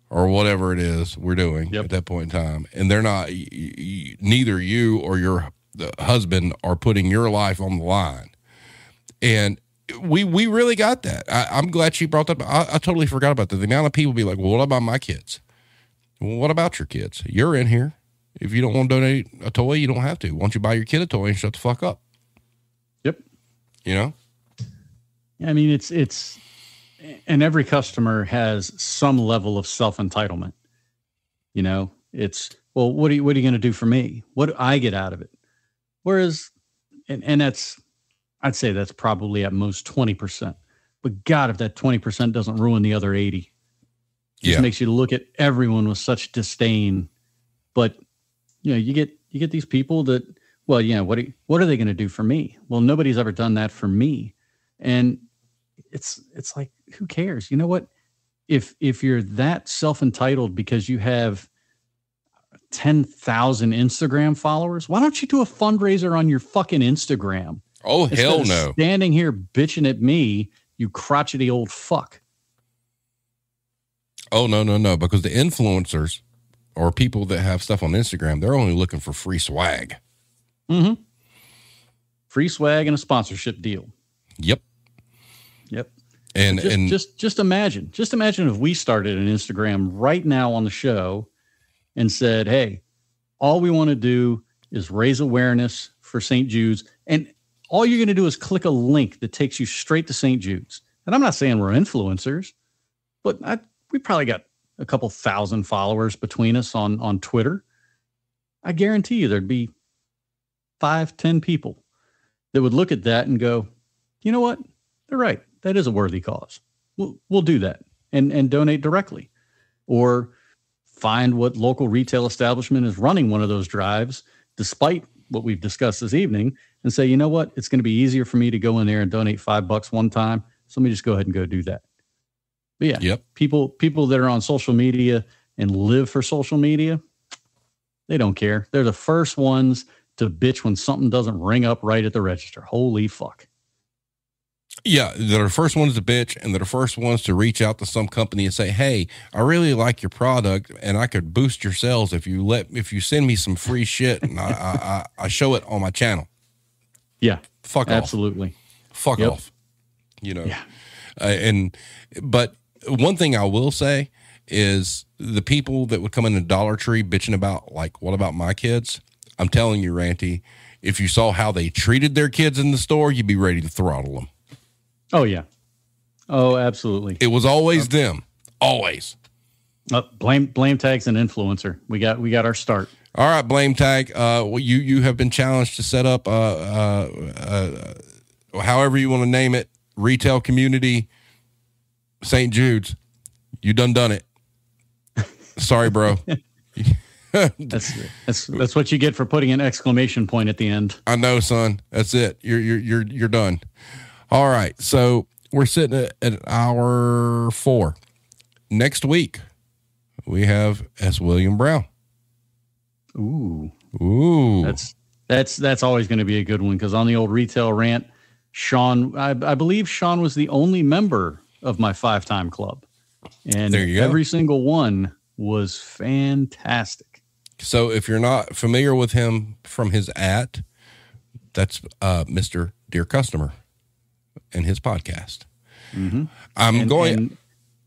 or whatever it is we're doing at that point in time. And they're not, neither you or your husband are putting your life on the line. And we really got that. I'm glad she brought that up. I totally forgot about that. The amount of people be like, well, what about my kids? Well, what about your kids? You're in here. If you don't want to donate a toy, you don't have to. Why don't you buy your kid a toy and shut the fuck up? Yep. You know? I mean, it's, and every customer has some level of self-entitlement. You know, it's, well, what are you going to do for me? What do I get out of it? Whereas, and that's, I'd say that's probably at most 20%. But God, if that 20% doesn't ruin the other 80, it just makes you look at everyone with such disdain. But, you know, you get these people that, well, you know, what are they going to do for me? Well, nobody's ever done that for me. And it's like, who cares? You know what? If you're that self-entitled because you have 10,000 Instagram followers, why don't you do a fundraiser on your fucking Instagram? Oh, hell no. Standing here bitching at me, you crotchety old fuck. Oh, no. Because the influencers or people that have stuff on Instagram, they're only looking for free swag. Mm-hmm. Free swag and a sponsorship deal. Yep. And just imagine if we started an Instagram right now on the show and said, hey, all we want to do is raise awareness for St. Jude's. And all you're going to do is click a link that takes you straight to St. Jude's. And I'm not saying we're influencers, but we probably got a couple thousand followers between us on Twitter. I guarantee you there'd be 5-10 people that would look at that and go, you know what? They're right. That is a worthy cause. We'll do that and donate directly, or find what local retail establishment is running one of those drives, despite what we've discussed this evening, and say, you know what? It's going to be easier for me to go in there and donate $5 one time. So let me just go ahead and go do that. But yeah, yep. People that are on social media and live for social media, they don't care. They're the first ones to bitch when something doesn't ring up right at the register. Holy fuck. Yeah, they're the first ones to bitch, and they're the first ones to reach out to some company and say, hey, I really like your product, and I could boost your sales if you send me some free shit and I show it on my channel. Yeah. Fuck off. Absolutely. Fuck off. Yeah. But one thing I will say is the people that would come in the Dollar Tree bitching about, like, what about my kids? I'm telling you, Ranty, if you saw how they treated their kids in the store, you'd be ready to throttle them. Oh, yeah. Oh, absolutely. It was always them. Always. Blame tag's an influencer. We got our start. All right, blame tag. You have been challenged to set up however you want to name it, retail community St. Jude's. You done it. Sorry, bro. That's what you get for putting an exclamation point at the end. I know, son. That's it. You're done. All right. So we're sitting at hour 4. Next week we have S. William Brown. Ooh. That's always going to be a good one, because on the old retail rant, Sean, I believe Sean was the only member of my 5-time club, and every single one was fantastic. So if you're not familiar with him from his that's Mr. Dear Customer and his podcast. Mm-hmm.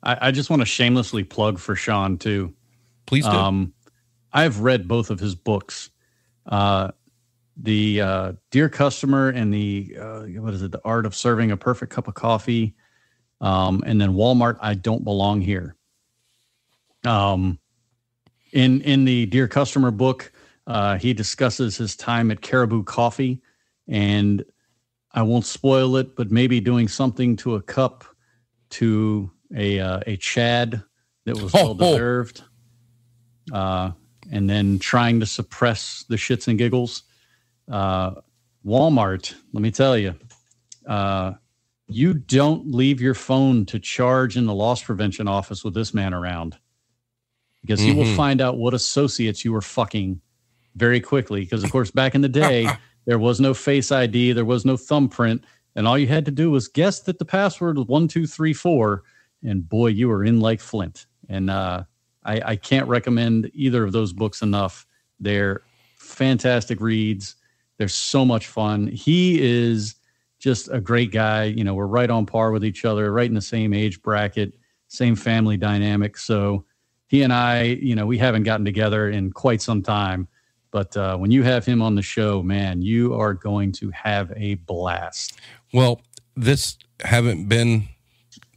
I just want to shamelessly plug for Sean too. Please do. I've read both of his books, the Dear Customer and the The Art of Serving a Perfect Cup of Coffee, and then Walmart, I Don't Belong Here. In the Dear Customer book, he discusses his time at Caribou Coffee, and I won't spoil it, but maybe doing something to a cup to a Chad that was well deserved, and then trying to suppress the shits and giggles. Walmart, let me tell you, you don't leave your phone to charge in the loss prevention office with this man around, because he will find out what associates you were fucking very quickly. Because, of course, back in the day, there was no Face ID, there was no thumbprint, and all you had to do was guess that the password was 1234, and boy, you were in like Flint. And I can't recommend either of those books enough. They're fantastic reads. They're so much fun. He is just a great guy. You know, we're right on par with each other, right in the same age bracket, same family dynamic. So he and I, you know, we haven't gotten together in quite some time. But when you have him on the show, man, you are going to have a blast. Well, haven't been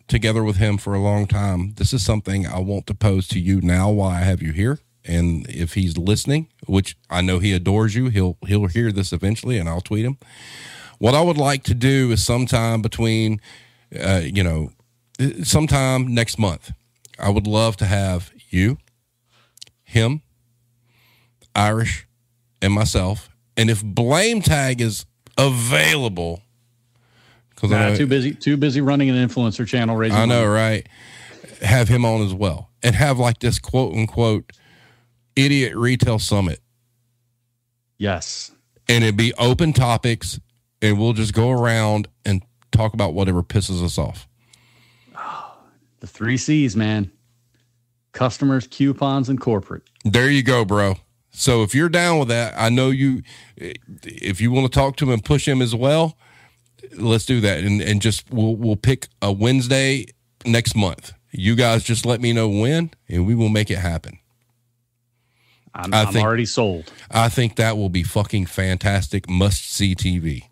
together with him for a long time. This is something I want to pose to you now while I have you here. And if he's listening, which I know he adores you, he'll hear this eventually, and I'll tweet him. What I would like to do is sometime between, sometime next month, I would love to have you, him, Irish, and myself. And if blame tag is available, because too busy running an influencer channel. I know, right? Have him on as well, and have like this quote unquote idiot retail summit. Yes, and it'd be open topics, and we'll just go around and talk about whatever pisses us off. The 3 C's, man: customers, coupons, and corporate. There you go, bro. So if you're down with that, I know you. If you want to talk to him and push him as well, Let's do that. And just we'll pick a Wednesday next month. You guys just let me know when, and we will make it happen. I'm already sold. I think that will be fucking fantastic. Must see TV.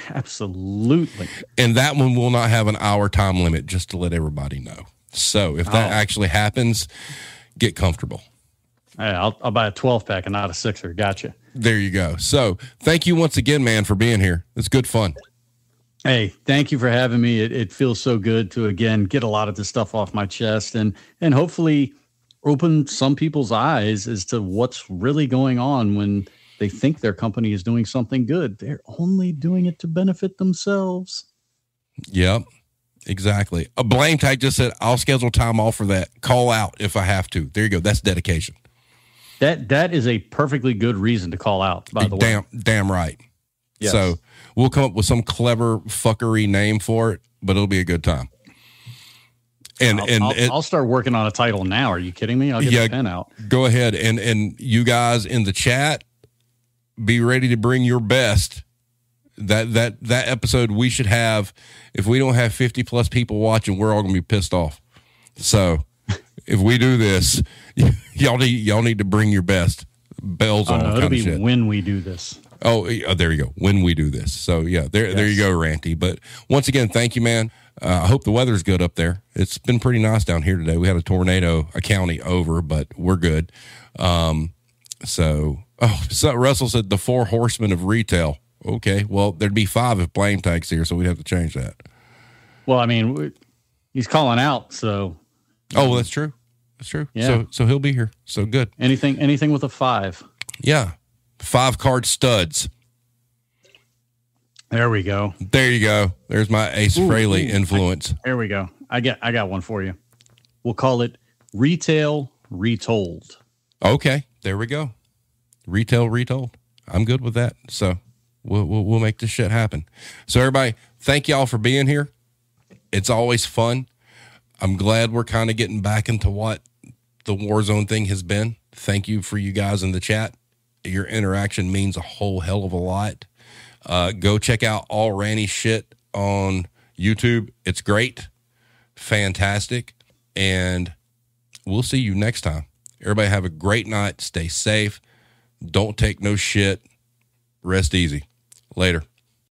Absolutely. And that one will not have an hour time limit, just to let everybody know. So if that actually happens, get comfortable. Hey, I'll buy a 12-pack and not a 6er. Gotcha. There you go. So thank you once again, man, for being here. It's good fun. Hey, thank you for having me. It feels so good to, again, get a lot of this stuff off my chest and hopefully open some people's eyes as to what's really going on when they think their company is doing something good. They're only doing it to benefit themselves. Yep, exactly. A blame tag just said, I'll schedule time off for that. Call out if I have to. There you go. That's dedication. That is a perfectly good reason to call out, by the way. Damn right. Yes. So we'll come up with some clever fuckery name for it, but it'll be a good time. And I'll start working on a title now. Are you kidding me? I'll get the pen out. Go ahead. And you guys in the chat, be ready to bring your best. That episode we should have, if we don't have 50 plus people watching, we're all going to be pissed off. So if we do this, y'all need to bring your best. Bells on. It'll be when we do this. Oh, there you go. When we do this. So yeah, there you go, Ranty. But once again, thank you, man. I hope the weather's good up there. It's been pretty nice down here today. We had a tornado, a county over, but we're good. So Russell said the 4 horsemen of retail. Okay, well, there'd be 5 if Blame Tank's here, so we'd have to change that. Well, I mean, he's calling out, so. Oh, well, that's true. That's true. Yeah. So he'll be here. So good. Anything with a 5. Yeah. 5 card studs. There we go. There you go. There's my Ace Frehley influence. There we go. I got one for you. We'll call it Retail Retold. Okay. There we go. Retail Retold. I'm good with that. So we'll make this shit happen. So everybody, thank y'all for being here. It's always fun. I'm glad we're kind of getting back into what the Warzone thing has been. Thank you for you guys in the chat. Your interaction means a whole hell of a lot. Go check out all Ranty shit on YouTube. It's great. Fantastic. And we'll see you next time. Everybody have a great night. Stay safe. Don't take no shit. Rest easy. Later.